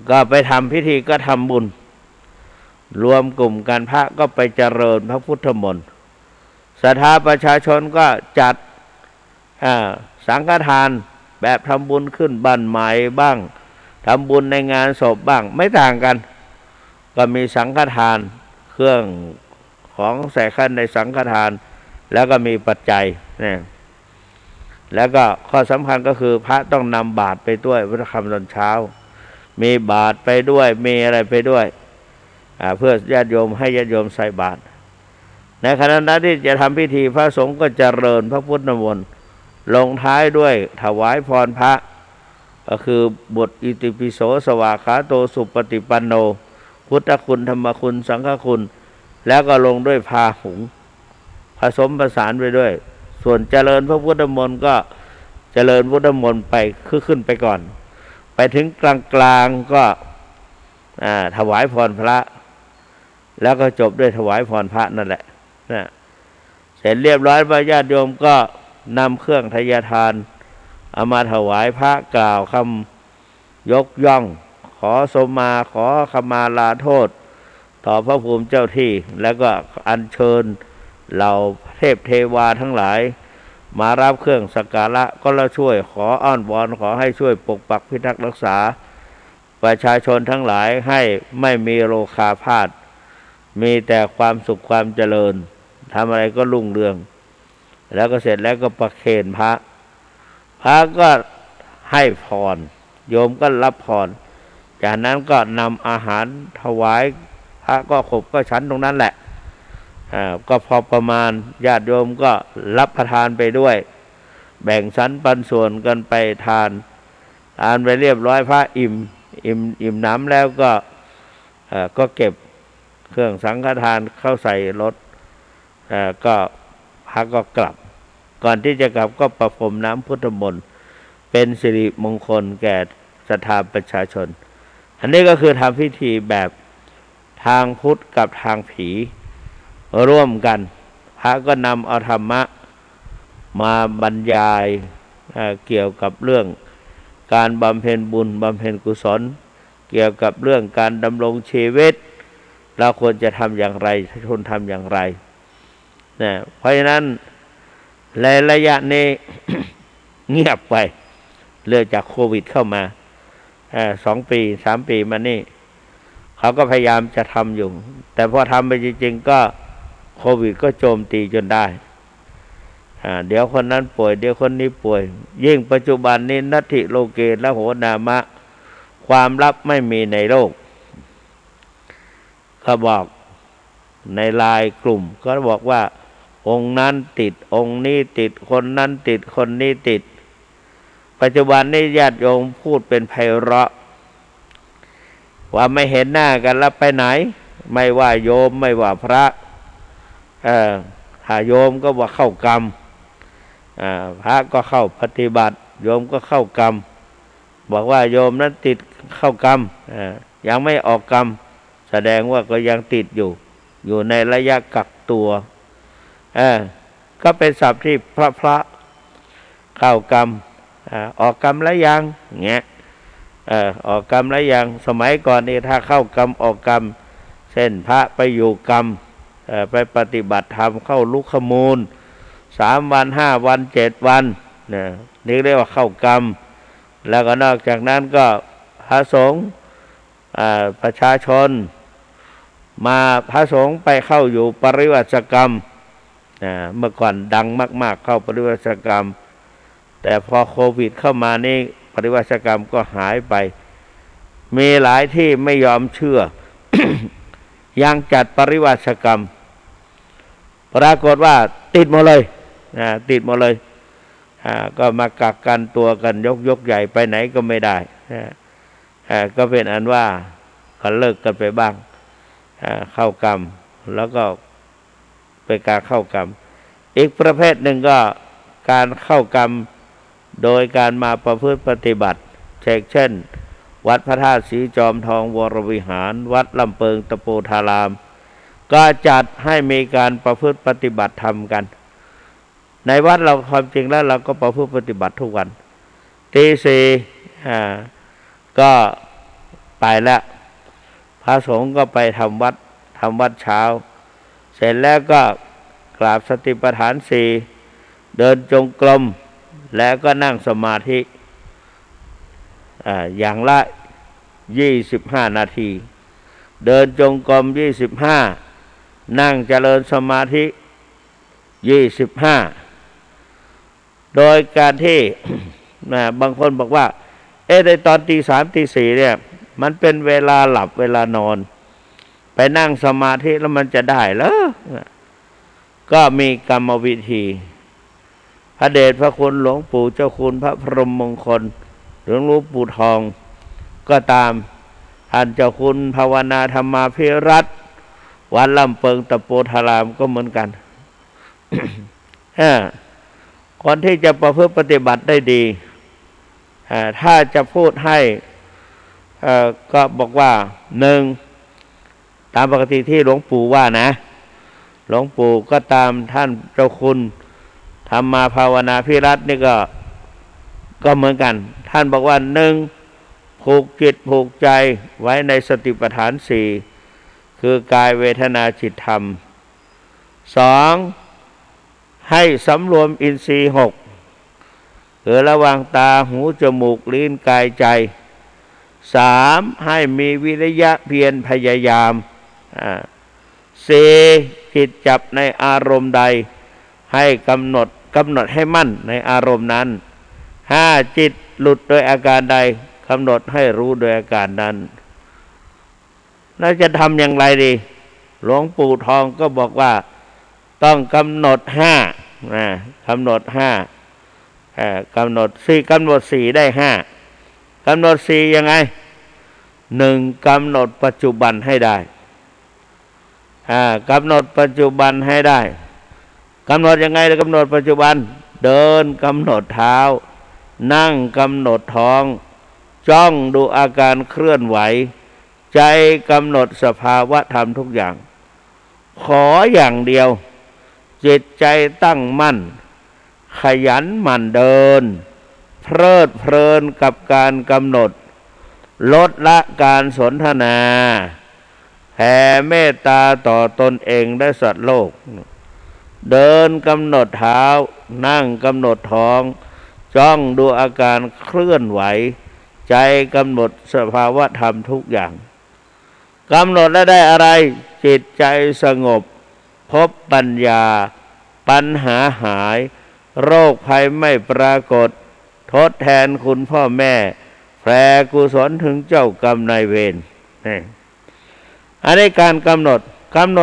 ก็ไปทำพิธีก็ทำบุญรวมกลุ่มกันพระก็ไปเจริญพระพุทธมนต์ศรัทธาประชาชนก็จัดสังฆทานแบบทำบุญขึ้นบ้านใหม่บ้างทำบุญในงานศพบ้างไม่ต่างกันก็มีสังฆทานเครื่องของใส่ขั้นในสังฆทานแล้วก็มีปัจจัยเนี่ยแล้วก็ข้อสำคัญก็คือพระต้องนำบาตรไปด้วยพระคำตอนเช้ามีบาตรไปด้วยมีอะไรไปด้วยเพื่อญาติโยมให้ญาติโยมใส่บาตรในขณะนั้นที่จะทำพิธีพระสงฆ์ก็เจริญพระพุทธมนต์ลงท้ายด้วยถวายพรพระก็คือบทอิติปิโสสวากขาโตสุปฏิปันโนพุทธคุณธรรมคุณสังฆคุณแล้วก็ลงด้วยพาหุงผสมประสานไปด้วยส่วนเจริญพระพุทธมนต์ก็เจริญพุทธมนต์ไปขึ้นไปก่อนไปถึงกลางก็ถวายพรพระแล้วก็จบด้วยถวายพรพระนั่นแหละเสร็จเรียบร้อยพระญาติโยมก็นำเครื่องทายทานเอามาถวายพระกล่าวคำยกย่องขอสมมาขอขมาลาโทษต่อพระภูมิเจ้าที่แล้วก็อัญเชิญเหล่าเทพเทวาทั้งหลายมารับเครื่องสักการะก็ละช่วยขออ้อนวอนขอให้ช่วยปกปักพิทักษ์รักษาประชาชนทั้งหลายให้ไม่มีโรคาพาธมีแต่ความสุขความเจริญทำอะไรก็รุ่งเรืองแล้วก็เสร็จแล้วก็ประเคนพระก็ให้พรโยมก็รับพรจากนั้นก็นำอาหารถวายพระก็ขบก็ฉันตรงนั้นแหละก็พอประมาณญาติโยมก็รับประทานไปด้วยแบ่งสรรปันส่วนกันไปทานไปเรียบร้อยพระอิ่มน้ำแล้วก็เก็บเครื่องสังฆทานเข้าใส่รถ ก็พระก็กลับก่อนที่จะกลับก็ประพรมน้ำพุทธมนต์เป็นสิริมงคลแก่ศรัทธาประชาชนอันนี้ก็คือทำพิธีแบบทางพุทธกับทางผีร่วมกันพระก็นำเอาธรรมะมาบรรยายเกี่ยวกับเรื่องการบำเพ็ญบุญบำเพ็ญกุศลเกี่ยวกับเรื่องการดำรงชีวิตเราควรจะทำอย่างไรชนทำอย่างไรนะเพราะฉะนั้นในระยะนี้ เงียบไปเรื่องจากโควิดเข้ามา2 ปี 3 ปีมานี่เขาก็พยายามจะทำอยู่แต่พอทำไปจริงๆก็โควิดก็โจมตีจนได้เดี๋ยวคนนั้นป่วยเดี๋ยวคนนี้ป่วยยิ่งปัจจุบันนี้นัตถิโลเกละโหนามะความลับไม่มีในโลกเขาบอกในไลน์กลุ่มก็บอกว่าองค์นั้นติดองค์นี้ติดคนนั้นติดคนนี้ติดปัจจุบันนี้ญาติโยมพูดเป็นไพเราะว่าไม่เห็นหน้ากันแล้วไปไหนไม่ว่าโยมไม่ว่าพระถ้าโยมก็ว่าเข้ากรรมพระก็เข้าปฏิบัติโยมก็เข้ากรรมบอกว่าโยมนั้นติดเข้ากรรมยังไม่ออกกรรมแสดงว่าก็ยังติดอยู่ในระยะกักตัวก็เป็นศัพท์ที่พระเข้ากรรมออกกรรมแล้วยังเงี้ยออกกรรมแล้วยังสมัยก่อนนี่ถ้าเข้ากรรมออกกรรมเช่นพระไปอยู่กรรมไปปฏิบัติธรรมเข้าลุกขมูล3 วัน 5 วัน 7 วันนี่เรียกว่าเข้ากรรมแล้วก็นอกจากนั้นก็พระสงฆ์ประชาชนมาพระสงฆ์ไปเข้าอยู่ปริวัติกรรมเมื่อก่อนดังมากๆเข้าปริวัติกรรมแต่พอโควิดเข้ามานี่ปริวัติกรรมก็หายไปมีหลายที่ไม่ยอมเชื่อ ยังจัดปริวัติกรรมปรากฏว่าติดหมดเลยติดหมดเลยก็มากักกันตัวกันยกใหญ่ไปไหนก็ไม่ได้ก็เป็นอันว่าก็เลิกกันไปบ้างเข้ากรรมแล้วก็เป็นการเข้ากรรมอีกประเภทหนึ่งก็การเข้ากรรมโดยการมาประพฤติปฏิบัติเช่นวัดพระธาตุสีจอมทองวรวิหารวัดลำเปิงตะโปธารามก็จัดให้มีการประพฤติปฏิบัติธรรมกันในวัดเราความจริงแล้วเราก็ประพฤติปฏิบัติทุกวันตี 4ก็ไปแล้วพระสงฆ์ก็ไปทำวัดเช้าเสร็จแล้วก็กราบสติปัฏฐาน 4เดินจงกรมแล้วก็นั่งสมาธิอย่างละ25 นาทีเดินจงกรม25นั่งเจริญสมาธิ25โดยการที่ บางคนบอกว่าในตอนตี 3 ตี 4เนี่ยมันเป็นเวลาหลับเวลานอนไปนั่งสมาธิแล้วมันจะได้เหรอก็มีกรรมวิธีพระเดชพระคุณหลวงปู่เจ้าคุณพระพรหมมงคลหลวงปู่ทองก็ตามท่านเจ้าคุณภาวนาธรรมาภิรัตน์วัดลำเปิงตะโปธารามก็เหมือนกัน คนที่จะประพฤติปฏิบัติได้ดีถ้าจะพูดให้ก็บอกว่า1ตามปกติที่หลวงปู่ว่านะหลวงปู่ก็ตามท่านเจ้าคุณธรรมาภาวนาภิรัตน์นี่ก็เหมือนกันท่านบอกว่า1ผูกจิตผูกใจไว้ในสติปัฏฐาน 4คือกายเวทนาจิตธรรม2ให้สำรวมอินทรีย์6คือระหว่างตาหูจมูกลิ้นกายใจ3ให้มีวิริยะเพียรพยายาม4จิตจับในอารมณ์ใดให้กำหนดให้มั่นในอารมณ์นั้น5จิตหลุดโดยอาการใดกำหนดให้รู้โดยอาการนั้นน่าจะทำอย่างไรดีหลวงปู่ทองก็บอกว่าต้องกำหนด5กำหนด5กำหนด4ได้5กำหนด4ยังไง1กำหนดปัจจุบันให้ได้กำหนดปัจจุบันให้ได้ กำหนดยังไงกำหนดปัจจุบันเดินกำหนดเท้านั่งกำหนดท้องจ้องดูอาการเคลื่อนไหวใจกำหนดสภาวะธรรมทุกอย่างขออย่างเดียวจิตใจตั้งมั่นขยันหมั่นเดินเพลิดเพลินกับการกำหนดลดละการสนทนาแผ่เมตตาต่อตนเองและสัตว์โลกเดินกำหนดเท้านั่งกำหนดท้องจ้องดูอาการเคลื่อนไหวใจกำหนดสภาวะธรรมทุกอย่างกำหนดแล้วได้อะไรจิตใจสงบพบปัญญาปัญหาหายโรคภัยไม่ปรากฏทดแทนคุณพ่อแม่แผ่กุศลถึงเจ้ากรรมนายเวรอันนี้การกำหน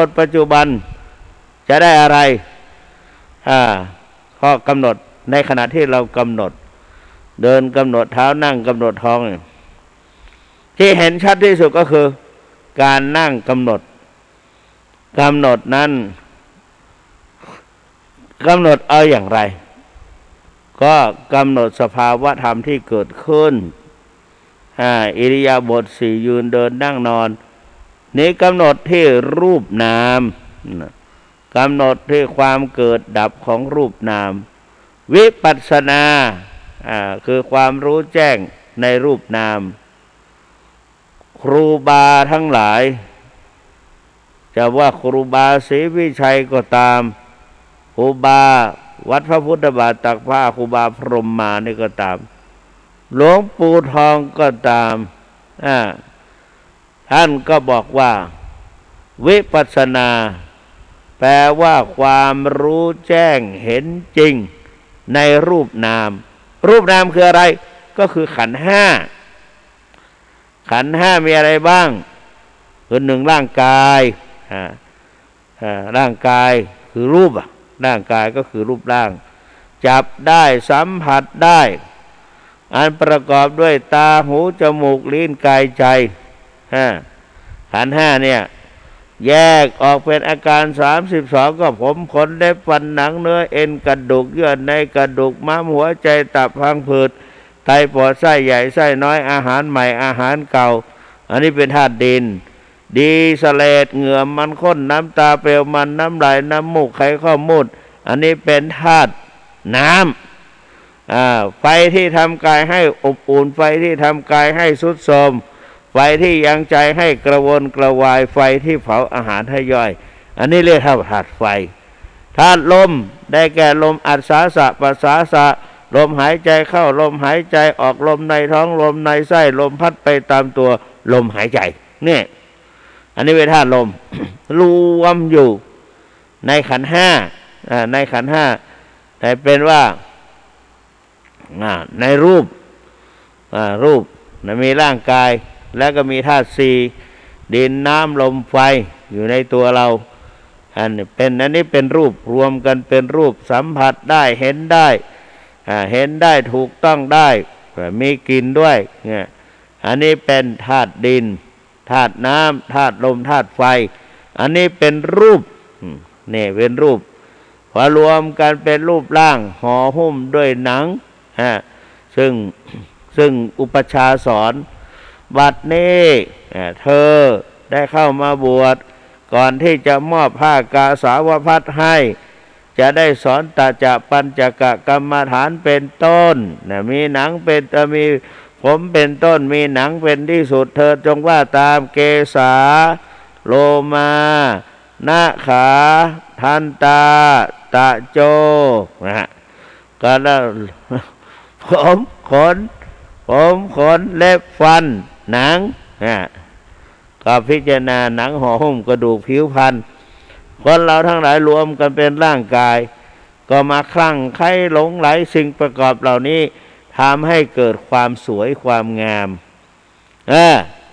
ดปัจจุบันจะได้อะไรข้อกำหนดในขณะที่เรากำหนดเดินกำหนดเท้านั่งกำหนดท้องที่เห็นชัดที่สุดก็คือการนั่งกำหนดนั้นกำหนดเอาอย่างไรก็กำหนดสภาวะธรรมที่เกิดขึ้นอิริยาบถสี่ยืนเดินนั่งนอนนี้กำหนดที่รูปนามกำหนดที่ความเกิดดับของรูปนามวิปัสสนาคือความรู้แจ้งในรูปนามครูบาทั้งหลายจะว่าครูบาศรีวิชัยก็ตามครูบาวัดพระพุทธบาทตักผ้าครูบาพรหมมานี่ก็ตามหลวงปู่ทองก็ตามท่านก็บอกว่าวิปัสสนาแปลว่าความรู้แจ้งเห็นจริงในรูปนามคืออะไรก็คือขันธ์ห้ามีอะไรบ้างคือหนึ่งร่างกายร่างกายคือรูปร่างกายก็คือรูปร่างจับได้สัมผัสได้อันประกอบด้วยตาหูจมูกลิ้นกายใจขันธ์ห้าเนี่ยแยกออกเป็นอาการ32ก็ผมขนเล็บฟันหนังเนื้อเอ็นกระดูกเยื่อในกระดูกม้ามหัวใจตับพังผืดไตปอดไส้ใหญ่ไส้น้อยอาหารใหม่อาหารเก่าอันนี้เป็นธาตุดินดีสเลดเหงื่อมันข้นน้ำตาเปลวมันน้ำลายน้ำมูกไขข้อมูดอันนี้เป็นธาตุน้ำไฟที่ทำกายให้อบอุ่นไฟที่ทำกายให้ทรุดโทรมไฟที่ยังใจให้กระวนกระวายไฟที่เผาอาหารให้ย่อยอันนี้เรียกธาตุไฟธาตุลมได้แก่ลมอัศสาสะปัสสาสะลมหายใจเข้าลมหายใจออกลมในท้องลมในไส้ลมพัดไปตามตัวลมหายใจเนี่ยอันนี้เป็นธาตุลม รวมอยู่ในขันธ์ห้าแต่เป็นว่าในรูปมีร่างกายแล้วก็มีธาตุสี่ดินน้ำลมไฟอยู่ในตัวเราอันนี้เป็นรูปรวมกันเป็นรูปสัมผัสได้เห็นได้ถูกต้องได้มีกลิ่นด้วยเนี่ยอันนี้เป็นธาตุดินธาตุน้ำธาตุลมธาตุไฟอันนี้เป็นรูปนี่เป็นรูปพอรวมกันเป็นรูปร่างห่อหุ้มด้วยหนังซึ่งอุปชาสอนบัดนี้เธอได้เข้ามาบวชก่อนที่จะมอบผ้ากาสาวพัสให้จะได้สอนตจะปัญจกกรรมฐานเป็นต้นมีหนังเป็นมีผมเป็นต้นมีหนังเป็นที่สุดเธอจงว่าตามเกสาโลมานาขาทันตาตะโจก็แล้วผมขนเล็บฟันหนังก็พิจารณาหนังห่อหุ้มกระดูกผิวพรรณคนเราทั้งหลายรวมกันเป็นร่างกายก็มาคลั่งไคล้หลงไหลสิ่งประกอบเหล่านี้ทำให้เกิดความสวยความงาม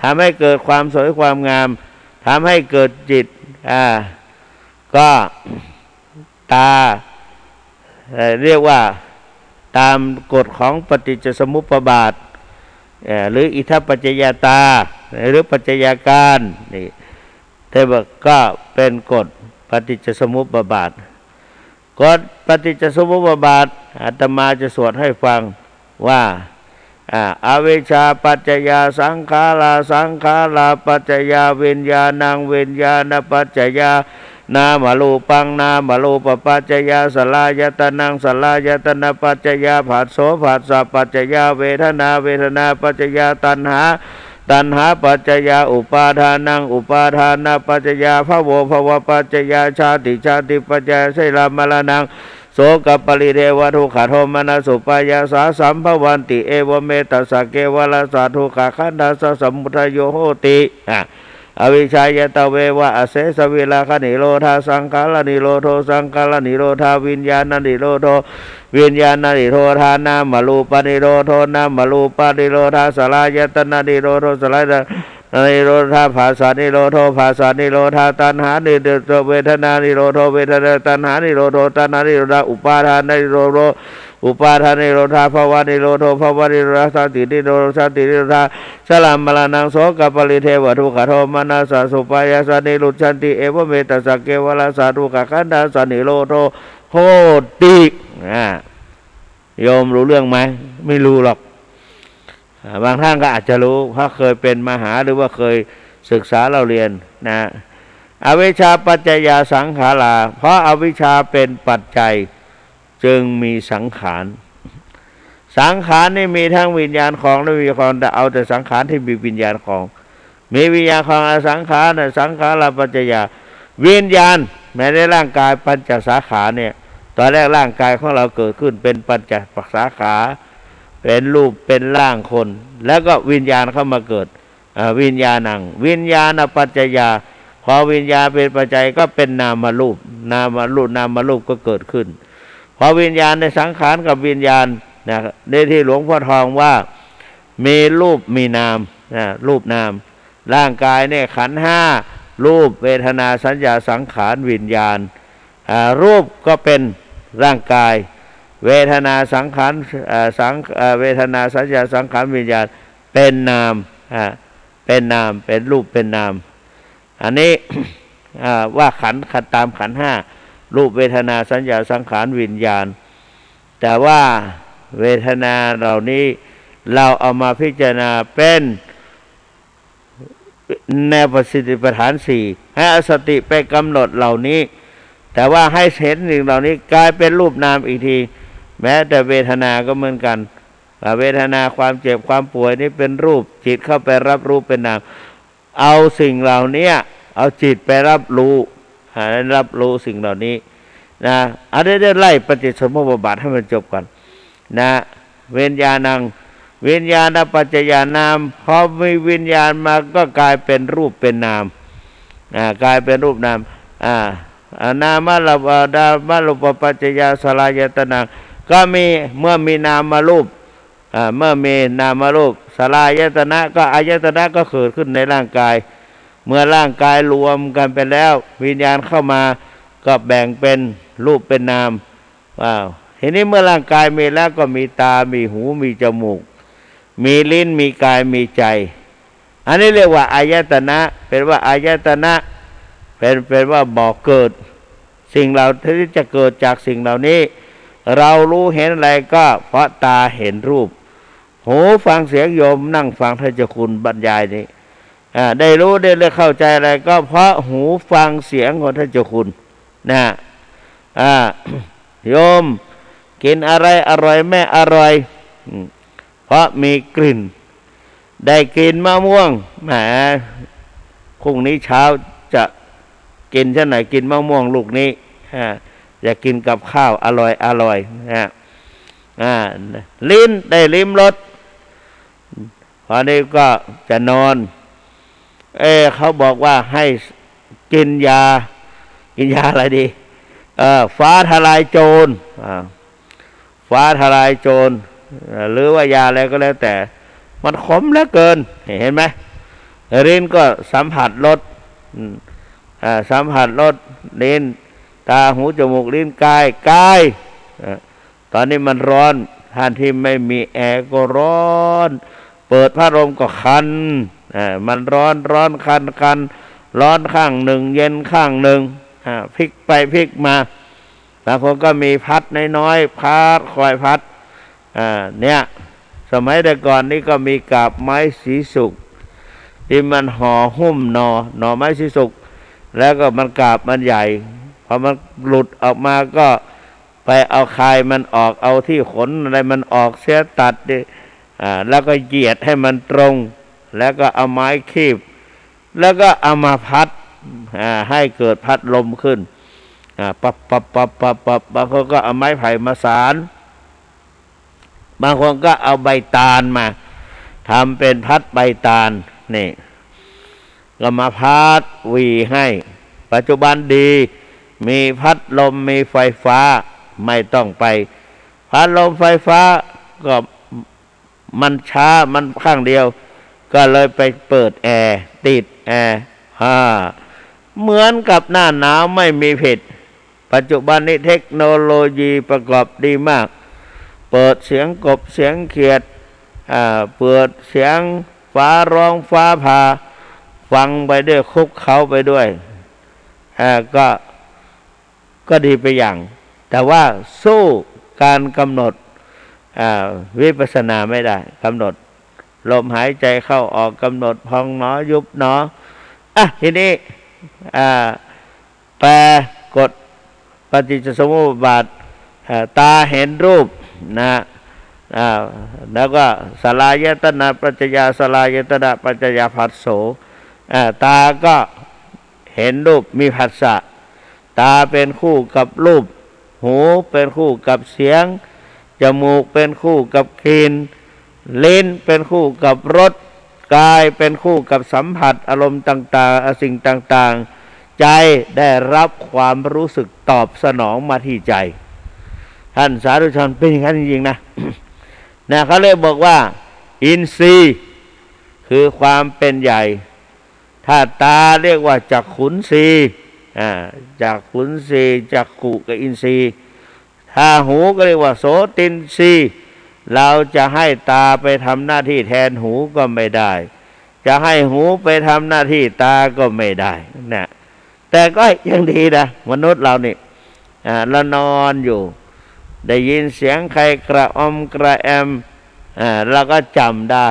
ทำให้เกิดความสวยความงามทำให้เกิดจิตก็ตาเรียกว่าตามกฎของปฏิจจสมุปบาทหรืออิทัปปัจจยตาหรือปัจจัยการนี่เทวก็เป็นกฎปฏิจจสมุปบาท กฎปฏิจจสมุปบาทอาตมาจะสวดให้ฟังว่าอวิชชาปัจจยาสังขาราสังขาราปัจจยาวิญญาณังวิญญาณปัจจยานามรูปังนามรูปปัจจยาสลายตนังสลายตนะปัจจยาผัสโสผัสสะปัจจยาเวทนาเวทนาปัจจยาตัณหาตัณหาปัจจยาอุปาทานังอุปาทานาปัจจยาภวภวปัจจยาชาติชาติปัจจยาไสรามรณังโสกปริเทวทุกขโทมนัสสุปายาสาสัมภวันติเอวเมตัสสะเกวลาสาทุกขขันธัสสะสมุทัยโยโหติอวิชชายตเววะอเสสวิลาคนิโรธาสังขารนิโรโธสังขารนิโรธาวิญญาณนิโรโธวิญญาณนิโรธานามรูปนิโรโธนามรูปนิโรธาสลายตนะนิโรโธสลายนิโรธาภาษานิโรโธภาษานิโรธาตัณหานิโรโธเวทนานิโรโธเวทนาตัณหานิโรโธตัณหานิโรธาอุปาทานนิโรโธอุปาทานนิโรธาภวะนิโรโธภวะนิโรธาสตินิโรธาสตินิโรธาสลามมรณังโสกปริเทวทุกขโทมนัสสะสุปายาสนิรุชันติเอวเมตัสสะเกวลาสาทุกขขันธัสสะนิโรโธโหติโยมรู้เรื่องไหมไม่รู้หรอกบางท่านก็อาจจะรู้เพราะเคยเป็นมหาหรือว่าเคยศึกษาเราเรียนนะอวิชชาปัจจยาสังขาราเพราะอวิชชาเป็นปัจจัยจึงมีสังขารสังขารนี่มีทั้งวิญญาณของและวิญญาณของแต่เอาแต่สังขารที่มีวิญญาณของมีวิญญาณของอสังขารสังขาราปัจจยาวิญญาณแม้ในร่างกายปัญจสาขาเนี่ยตอนแรกร่างกายของเราเกิดขึ้นเป็นปัญจสาขาเป็นรูปเป็นร่างคนแล้วก็วิญญาณเข้ามาเกิดวิญญาณังวิญญาณปัจจยาพอวิญญาณเป็นปัจจัยก็เป็นนามรูปนามรูปก็เกิดขึ้นพอวิญญาณในสังขารกับวิญญาณนะในที่หลวงพ่อทองว่ามีรูปมีนามรูปนามร่างกายเนี่ยขันธ์ห้ารูปเวทนาสัญญาสังขารวิญญาณรูปก็เป็นร่างกายเวทนาสังขารเวทนาสัญญาสังขารวิญญาณเป็นนามเป็นนามเป็นรูปเป็นนามอันนี้ ว่าขันธ์ตามขันธ์ห้ารูปเวทนาสัญญาสังขารวิญญาณแต่ว่าเวทนาเหล่านี้เราเอามาพิจารณาเป็นแนวสติปัฏฐานสี่ให้เอาสติไปกำหนดเหล่านี้แต่ว่าให้เห็นสิ่งเหล่านี้กลายเป็นรูปนามอีกทีแม้แต่เวทนาก็เหมือนกันเวทนาความเจ็บความป่วยนี่เป็นรูปจิตเข้าไปรับรู้เป็นนามเอาสิ่งเหล่านี้เอาจิตไปรับรู้สิ่งเหล่านี้นะอันนี้ได้ไล่ปฏิสมุปบาทให้มันจบก่อนนะวิญญาณังวิญญาณปัจจยานามพอมีวิญญาณมาก็กลายเป็นรูปเป็นนามกลายเป็นรูปนามนามรูปปัจจยาสลายตนังก็มีเมื่อมีนามรูปเมื่อมีนามรูปสลายตนะก็อายตนะก็เกิดขึ้นในร่างกายเมื่อร่างกายรวมกันไปแล้ววิญญาณเข้ามาก็แบ่งเป็นรูปเป็นนามทีนี้เมื่อร่างกายมีแล้วก็มีตามีหูมีจมูกมีลิ้นมีกายมีใจอันนี้เรียกว่าอายตนะเป็นว่าอายตนะเป็นว่าบอกเกิดสิ่งเหล่าที่จะเกิดจากสิ่งเหล่านี้เรารู้เห็นอะไรก็เพราะตาเห็นรูปหูฟังเสียงโยมนั่งฟังท่านเจ้าคุณบรรยายนี้ได้รู้ได้เข้าใจอะไรก็เพราะหูฟังเสียงของท่านเจ้าคุณนะโยมกินอะไรอร่อยไม่อร่อยเพราะมีกลิ่นได้กินมะม่วงแหมพรุ่งนี้เช้าจะกินเช่นไหนกินมะม่วงลูกนี้จะกินกับข้าวอร่อยลิ้นได้ลิ้มรสพอนี้ก็จะนอนเขาบอกว่าให้กินยาอะไรดีฟ้าทลายโจรฟ้าทลายโจรหรือว่ายาอะไรก็แล้วแต่มันขมเหลือเกินเห็นไหมลิ้นก็สัมผัสรสลิ้นตาหูจมูกลิ้นกายตอนนี้มันร้อนท่านที่ไม่มีแอร์ก็ร้อนเปิดพัดลมก็คันมันร้อนคันร้อนข้างหนึ่งเย็นข้างหนึ่งพลิกไปพลิกมา บางคนก็มีพัดน้อยๆพัดคอยพัดเนี่ยสมัยแต่ก่อนนี่ก็มีกาบไม้สีสุกที่มันห่อหุ้มหน่อไม้สีสุกแล้วก็มันกาบมันใหญ่พอมันหลุดออกมาก็ไปเอาคายมันออกเอาที่ขนอะไรมันออกเสียตัดดิแล้วก็เหยียดให้มันตรงแล้วก็เอาไม้คีบแล้วก็เอามาพัดให้เกิดพัดลมขึ้นปับบางคนก็เอาไม้ไผ่มาสานบางคนก็เอาใบตาลมาทำเป็นพัดใบตาลนี่ก็มาพัดหวีให้ปัจจุบันดีมีพัดลมมีไฟฟ้าไม่ต้องไปพัดลมไฟฟ้าก็มันช้ามันข้างเดียวก็เลยไปเปิดแอร์ติดแอร์เหมือนกับหน้าหนาวไม่มีผิดปัจจุบันนี้เทคโนโลยีประกอบดีมากเปิดเสียงกบเสียงเขียดเปิดเสียงฟ้าร้องฟ้าผ่าฟังไปด้วยคุกเขาไปด้วยก็ดีไปอย่างแต่ว่าสู้การกำหนดวิปัสสนาไม่ได้กำหนดลมหายใจเข้าออกกำหนดพองหนอยุบหนอทีนี้แปลกฎปฏิจจสมุปบาทตาเห็นรูปนะแล้วก็สลายตนะปัจจยาสลายตนะปัจจยาผัสโสตาก็เห็นรูปมีผัสสะตาเป็นคู่กับรูปหูเป็นคู่กับเสียงจมูกเป็นคู่กับกลิ่นลิ้นเป็นคู่กับรสกายเป็นคู่กับสัมผัสอารมณ์ต่างๆสิ่งต่างๆใจได้รับความรู้สึกตอบสนองมาที่ใจท่านสาธุชนเป็นอย่างนั้นจริงๆนะ เขาเลยบอกว่าอินทรีย์คือความเป็นใหญ่ถ้าตาเรียกว่าจักขุนทรีย์จักขุนทรีย์จักขุกับอินทรีย์ถ้าหูก็เรียกว่าโสตินทรีย์เราจะให้ตาไปทำหน้าที่แทนหูก็ไม่ได้จะให้หูไปทำหน้าที่ตาก็ไม่ได้นะแต่ก็ยังดีนะมนุษย์เรานี่เรานอนอยู่ได้ยินเสียงใครกระอมกระแอมเราก็จำได้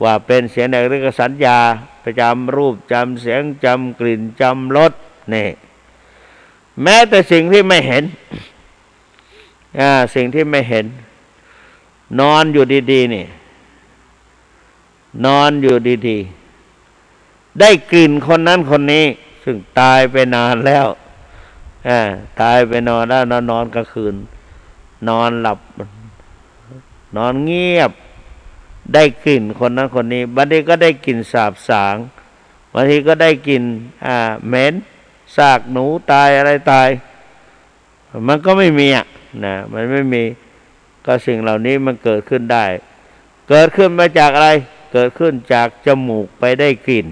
ว่าเป็นเสียงใดหรือสัญญาประจำรูปจำเสียงจำกลิ่นจำรสนี่แม้แต่สิ่งที่ไม่เห็นสิ่งที่ไม่เห็นนอนอยู่ดีๆนี่นอนอยู่ดีๆได้กลิ่นคนนั้นคนนี้ซึ่งตายไปนานแล้วตายไปนอนแล้วนอนกลางคืนนอนหลับนอนเงียบได้กลิ่นคนนั้นคนนี้บางทีก็ได้กลิ่นสาบสางบางทีก็ได้กลิ่นเหม็นซากหนูตายอะไรตายมันก็ไม่มีมันไม่มีก็สิ่งเหล่านี้มันเกิดขึ้นได้เกิดขึ้นมาจากอะไรเกิดขึ้นจากจมูกไปได้กลิ่น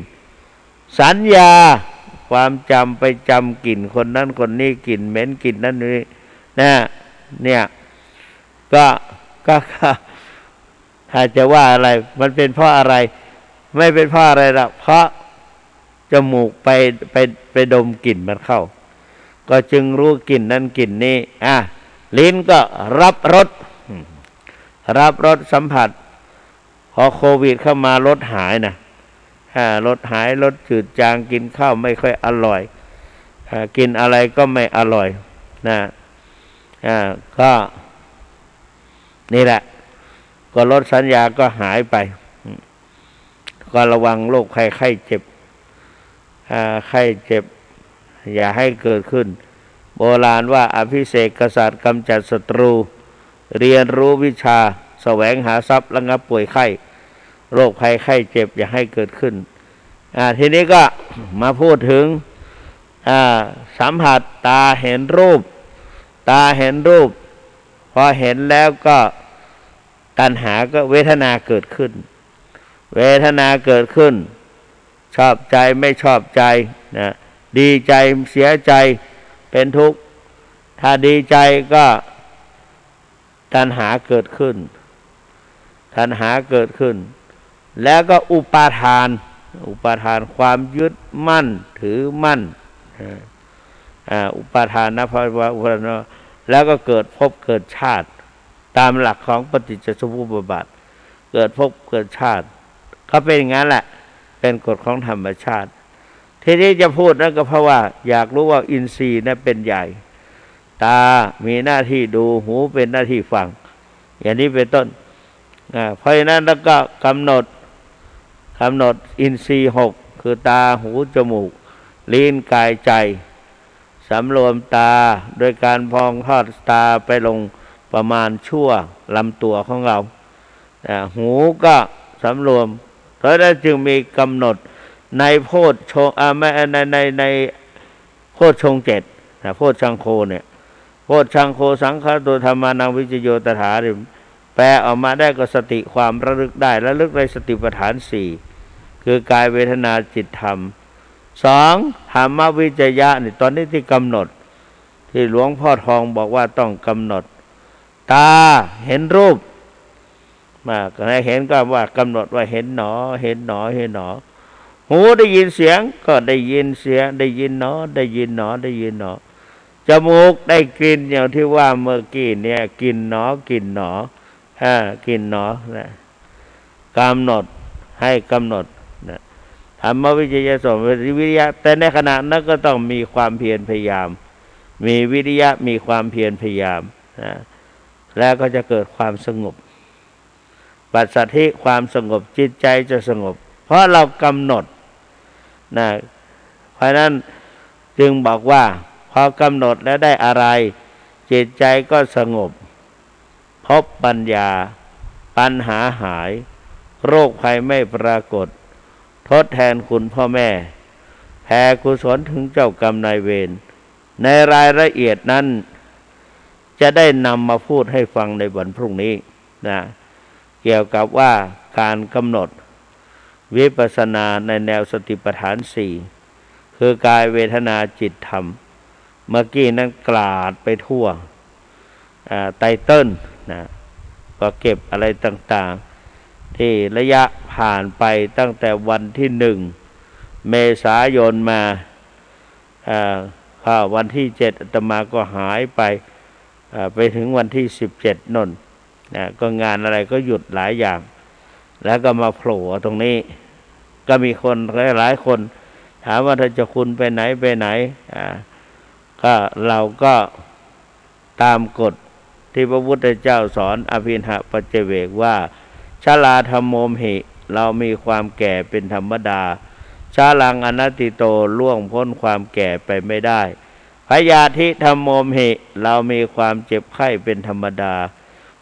สัญญาความจำไปจำกลิ่นคนนั้นคนนี้กลิ่นเหม็นกลิ่นนั้นนี้เนี่ยก็ถ้าจะว่าอะไรมันเป็นเพราะอะไรไม่เป็นเพราะอะไรหรอกเพราะจมูกไปดมกลิ่นมันเข้าก็จึงรู้กลิ่นนั้นกลิ่นนี้ลิ้นก็รับรสสัมผัสพอโควิดเข้ามารสหายรสหายรสจืดจางกินข้าวไม่ค่อยอร่อยกินอะไรก็ไม่อร่อยก็นี่แหละก็ลดสัญญาก็หายไปก็ระวังโรคไข้เจ็บไข้เจ็บอย่าให้เกิดขึ้นโบราณว่าอภิเษกกษัตริย์กำจัดศัตรูเรียนรู้วิชาแสวงหาทรัพย์ระงับป่วยไข้โรคภัยไข้เจ็บอย่าให้เกิดขึ้นทีนี้ก็มาพูดถึงสัมผัสตาเห็นรูปพอเห็นแล้วก็ตัณหาก็เวทนาเกิดขึ้นชอบใจไม่ชอบใจดีใจเสียใจเป็นทุกข์ถ้าดีใจก็ตัณหาเกิดขึ้นแล้วก็อุปาทานความยึดมั่นถือมั่น อุปาทานภาวะแล้วก็เกิดภพเกิดชาติตามหลักของปฏิจจสมุปบาทเกิดภพเกิดชาติเขาเป็นอย่างนั้นแหละเป็นกฎของธรรมชาติทีนี้จะพูดนั่นก็เพราะว่าอยากรู้ว่าอินทรีย์นั้นเป็นใหญ่ตามีหน้าที่ดูหูเป็นหน้าที่ฟังอย่างนี้เป็นต้นเพราะฉะนั้นแล้วก็กำหนดอินทรีย์6คือตาหูจมูกลิ้นกายใจสำรวมตาโดยการพองทอดตาไปลงประมาณชั่วลำตัวของเราหูก็สำรวมเพราะนั้นจึงมีกำหนดในโพชฌงในโพชฌงค์7โพชฌังโฆเนี่ยโพชฌังโฆสังฆโตธรรมานังวิจโยตถาแปลออกมาได้ก็สติความระลึกได้ระลึกในสติปัฏฐาน4คือกายเวทนาจิตธรรม2ธรรมวิจยะนี่ตอนนี้ที่กำหนดที่หลวงพ่อทองบอกว่าต้องกำหนดตาเห็นรูปมาก็ให้เห็นก็ว่ากำหนดว่าเห็นหนอเห็นหนอเห็นหนอหูได้ยินเสียงก็ได้ยินเสียงได้ยินหนอได้ยินหนอได้ยินหนอจมูกได้กลิ่นอย่างที่ว่าเมื่อกี้เนี่ยกลิ่นหนอกลิ่นหนอกลิ่นหนอนะกำหนดให้กำหนดนะธรรมวิจยะสมวิริยะแต่ในขณะนั้นก็ต้องมีความเพียรพยายามมีวิริยะมีความเพียรพยายามนะแล้วก็จะเกิดความสงบปัสสัทธิความสงบจิตใจจะสงบเพราะเรากำหนดนะเพราะนั้นจึงบอกว่าพอกำหนดแล้วได้อะไรจิตใจก็สงบพบปัญญาปัญหาหายโรคภัยไม่ปรากฏทดแทนคุณพ่อแม่แผ่กุศลถึงเจ้ากรรมนายเวรในรายละเอียดนั้นจะได้นำมาพูดให้ฟังในวันพรุ่งนี้นะเกี่ยวกับว่าการกำหนดวิปัสสนาในแนวสติปัฏฐาน4คือกายเวทนาจิตธรรมเมื่อกี้นั้นกลาดไปทั่วไตเติ้ลนะก็เก็บอะไรต่างๆที่ระยะผ่านไปตั้งแต่วันที่1 เมษายนมาวันที่7อาตมาก็หายไปถึงวันที่17นนก็งานอะไรก็หยุดหลายอย่างแล้วก็มาโผล่ตรงนี้ก็มีคนหลายคนถามว่าถ้าจะคุณไปไหนก็เราก็ตามกฎที่พระพุทธเจ้าสอนอภินหปัจเจเวกว่าชราธัมโมมหิเรามีความแก่เป็นธรรมดาชาลังอนัตติโตล่วงพ้นความแก่ไปไม่ได้พยาธิธัมโมมหิเรามีความเจ็บไข้เป็นธรรมดา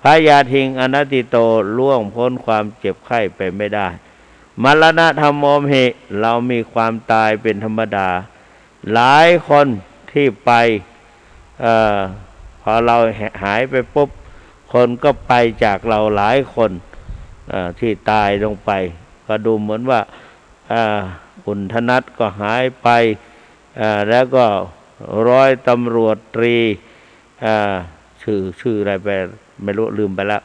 พยาทิงอนัตติโตล่วงพ้นความเจ็บไข้ไปไม่ได้มรณะธัมโมมหิเรามีความตายเป็นธรรมดาหลายคนที่ไปพอเราหายไปปุ๊บคนก็ไปจากเราหลายคนที่ตายลงไปก็ดูเหมือนว่าคุณธนัทก็หายไปแล้วก็ร้อยตำรวจตรีชื่ออะไรไปไม่รู้ลืมไปแล้ว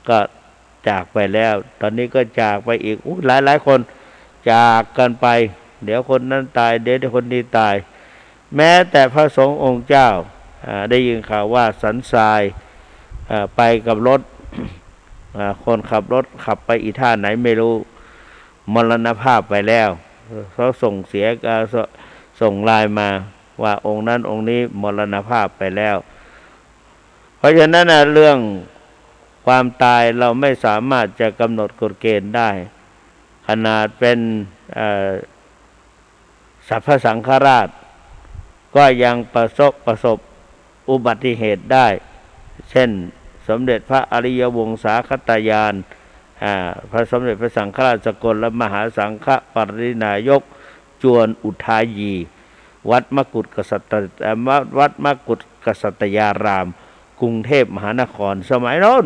ก็จากไปแล้วตอนนี้ก็จากไปอีกหลายคนจากกันไปเดี๋ยวคนนั้นตายเดี๋ยวคนนี้ตายแม้แต่พระสงฆ์องค์เจ้าได้ยินข่าวว่าสันทรายไปกับรถคนขับรถขับไปอีท่าไหนไม่รู้มรณภาพไปแล้วเขาส่งไลน์มาว่าองค์นั้นองค์นี้มรณภาพไปแล้วเพราะฉะนั้นเรื่องความตายเราไม่สามารถจะกำหนดกฎเกณฑ์ได้ขนาดเป็นสัพพสังฆราชก็ยังประสบอุบัติเหตุได้เช่นสมเด็จพระอริยวงศาคตญาณพระสมเด็จพระสังฆราชสกลและมหาสังฆปรินายกจวนอุทายีวัดมกุฏกษัตยารามกรุงเทพมหานครสมัยโน้น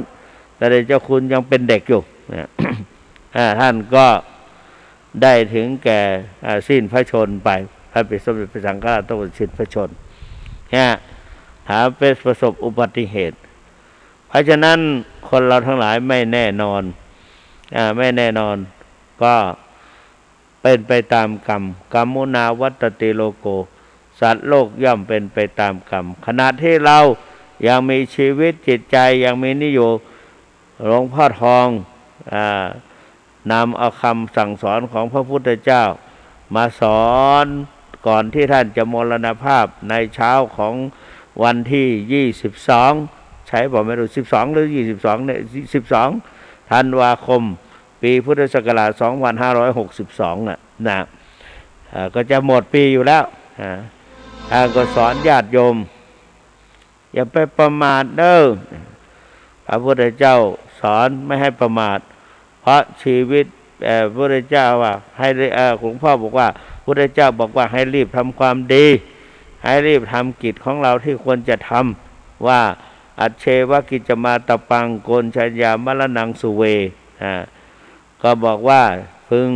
แต่เจ้าคุณยังเป็นเด็กอยู่ ท่านก็ได้ถึงแก่สิ้นพระชนไปพระเป็นสมเด็จพระสังฆราชต้องสิ้นพระชนถามเป็นประสบอุบัติเหตุเพราะฉะนั้นคนเราทั้งหลายไม่แน่นอนก็เป็นไปตามกรรมมุนาวัตติโลโก สัตว์โลกย่อมเป็นไปตามกรรมขณะที่เรายังมีชีวิตจิตใจยังมีนิยมหลวงพ่อทองนำเอาคำสั่งสอนของพระพุทธเจ้ามาสอนก่อนที่ท่านจะมรณภาพในเช้าของวันที่22ใช้บอกไม่รู้12หรือ22เนี่ย12ธันวาคมปีพุทธศักราช2562นะก็จะหมดปีอยู่แล้วท่านก็สอนญาติโยมอย่าไปประมาทเด้อพระพุทธเจ้าสอนไม่ให้ประมาทเพราะชีวิตพระพุทธเจ้าว่าให้หลวงพ่อบอกว่าพระพุทธเจ้าบอกว่าให้รีบทำความดีให้รีบทำกิจของเราที่ควรจะทำว่าอัจเชวกิจมาตปังโกนชัญญามรณังสุเวก็บอกว่าพึง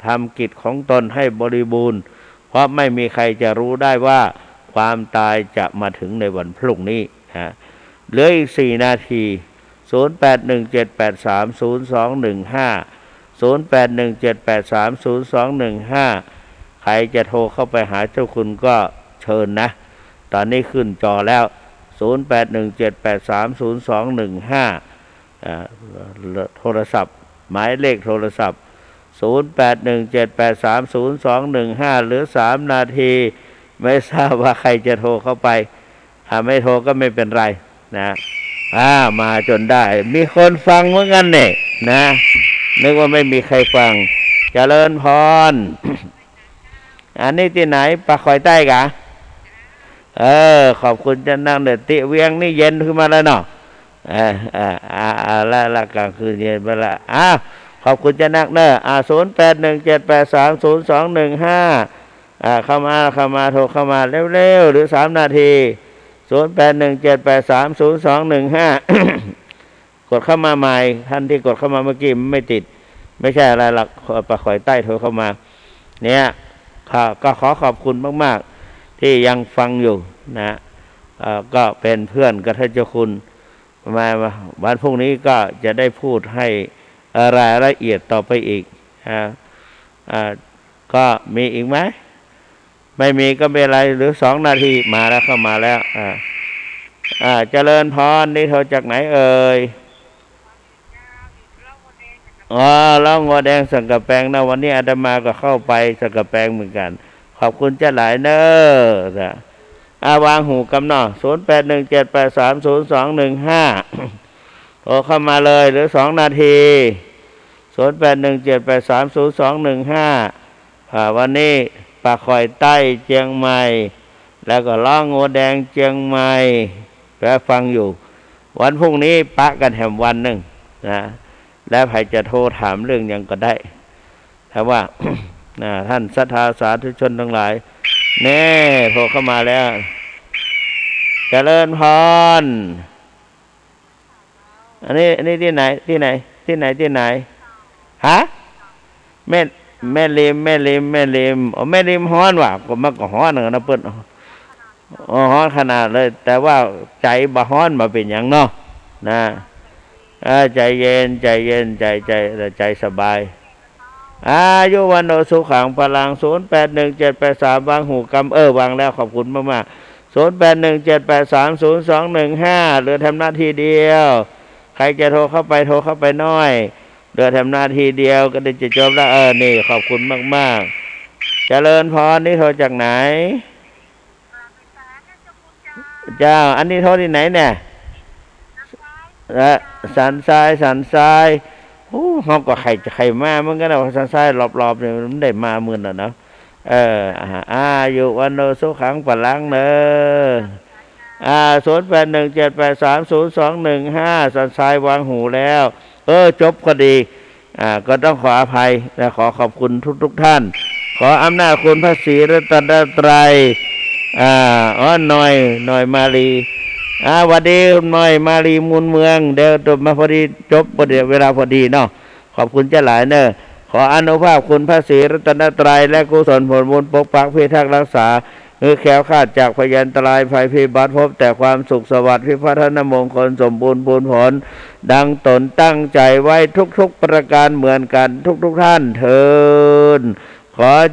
ทำกิจของตนให้บริบูรณ์เพราะไม่มีใครจะรู้ได้ว่าความตายจะมาถึงในวันพรุ่งนี้เหลืออีก4 นาที0817830215 0817830215ใครจะโทรเข้าไปหาเจ้าคุณก็เชิญนะตอนนี้ขึ้นจอแล้ว0817830215โทรศัพท์หมายเลขโทรศัพท์0817830215หรือ3 นาทีไม่ทราบว่าใครจะโทรเข้าไปถ้าไม่โทรก็ไม่เป็นไรนะมาจนได้มีคนฟังเหมือนกันเนี่ยนะนึกว่าไม่มีใครฟังเจริญพร อันนี้ที่ไหนปากคอยใต้กะขอบคุณจะนั่งเด็ดติเวียงนี่เย็นขึ้นมาแล้วเนาะละกลางคืนเย็นไปละขอบคุณจะนักเนอะ0817830215เข้ามาโทรเข้ามาเร็วๆหรือ3 นาที0817830215กดเข้ามาใหม่ท่านที่กดเข้ามาเมื่อกี้ไม่ติดไม่ใช่อะไรหรอกปะข่อยใต้โทรเข้ามาเนี่ยก็ขอขอบคุณมากๆที่ยังฟังอยู่นะก็เป็นเพื่อนกับท่านเจ้าคุณมาวันพรุ่งนี้ก็จะได้พูดให้รายละเอียดต่อไปอีกก็มีอีกไหมไม่มีก็ไม่เป็นไรหรือ2 นาทีมาแล้วเข้ามาแล้วเจริญพรนี่โทรจากไหนเอ่ยล่องงัวแดงสังกะแปงนะวันนี้อาตมาก็เข้าไปสังกะแปงเหมือนกันขอบคุณเจ้าหลายเนอะวางหูกำเนาะ0817830215โทรเข้ามาเลยหรือ2 นาที0817830215วันนี้ปากคอยใต้เชียงใหม่แล้วก็ล่องงัวแดงเชียงใหม่แปฟังอยู่วันพรุ่งนี้ปะกันแถมวันหนึ่งนะแล้วใครจะโทรถามเรื่องยังก็ได้ถ้าว่า ท่านศรัทธาสาธุชนทั้งหลายแน่โทรเข้ามาแล้วเจริญพรอันนี้ที่ไหนฮะแม่ริมแม่ริมฮ้อนว่ะก็มันก็ฮ้อนนะเปิ้นฮ้อนขนาดเลยแต่ว่าใจบ่ฮ้อนมาเป็นอย่างเนาะนะใจเย็นใจสบายอายุวันโนสุขังพลัง081783วางหูกำวางแล้วขอบคุณมากๆ0817830215เหลือทำหน้าที่เดียวใครจะโทรเข้าไปน้อยเหลือทำหน้าที่เดียวก็ได้จะจบแล้วนี่ขอบคุณมากๆเจริญพรนี่โทรจากไหนเจ้าอันนี้โทรที่ไหนเนี่ยสันทรายเขาก็ใครมามันก็ได้สันทรายรอบๆเนี่ยมันได้มาหมื่นแล้วเนาะอายุวันโนสุขังพลังเนอะ0817830215สันทรายวางหูแล้วจบก็ดีก็ต้องขออภัยและขอขอบคุณทุกท่านขออำนาจคุณพระศรีรัตนตรัยหน่อยมาลีหวัดดีหน่อยมาลีมูลเมืองเดี๋ยวจบมาพอดีจบประเดี๋ยวเวลาพอดีเนาะขอบคุณเจ้าหลายเนอะขออนุภาพคุณพระศรีรัตนตรัยและกุศลผลบุญปกปักพิทักษ์รักษาแคล้วคลาดจากพยันตรายภัยพิบัติพบแต่ความสุขสวัสดิ์พิพัฒนมงคลสมบูรณ์ผลดังตนตั้งใจไว้ทุกประการเหมือนกันทุกท่านเถิดขอ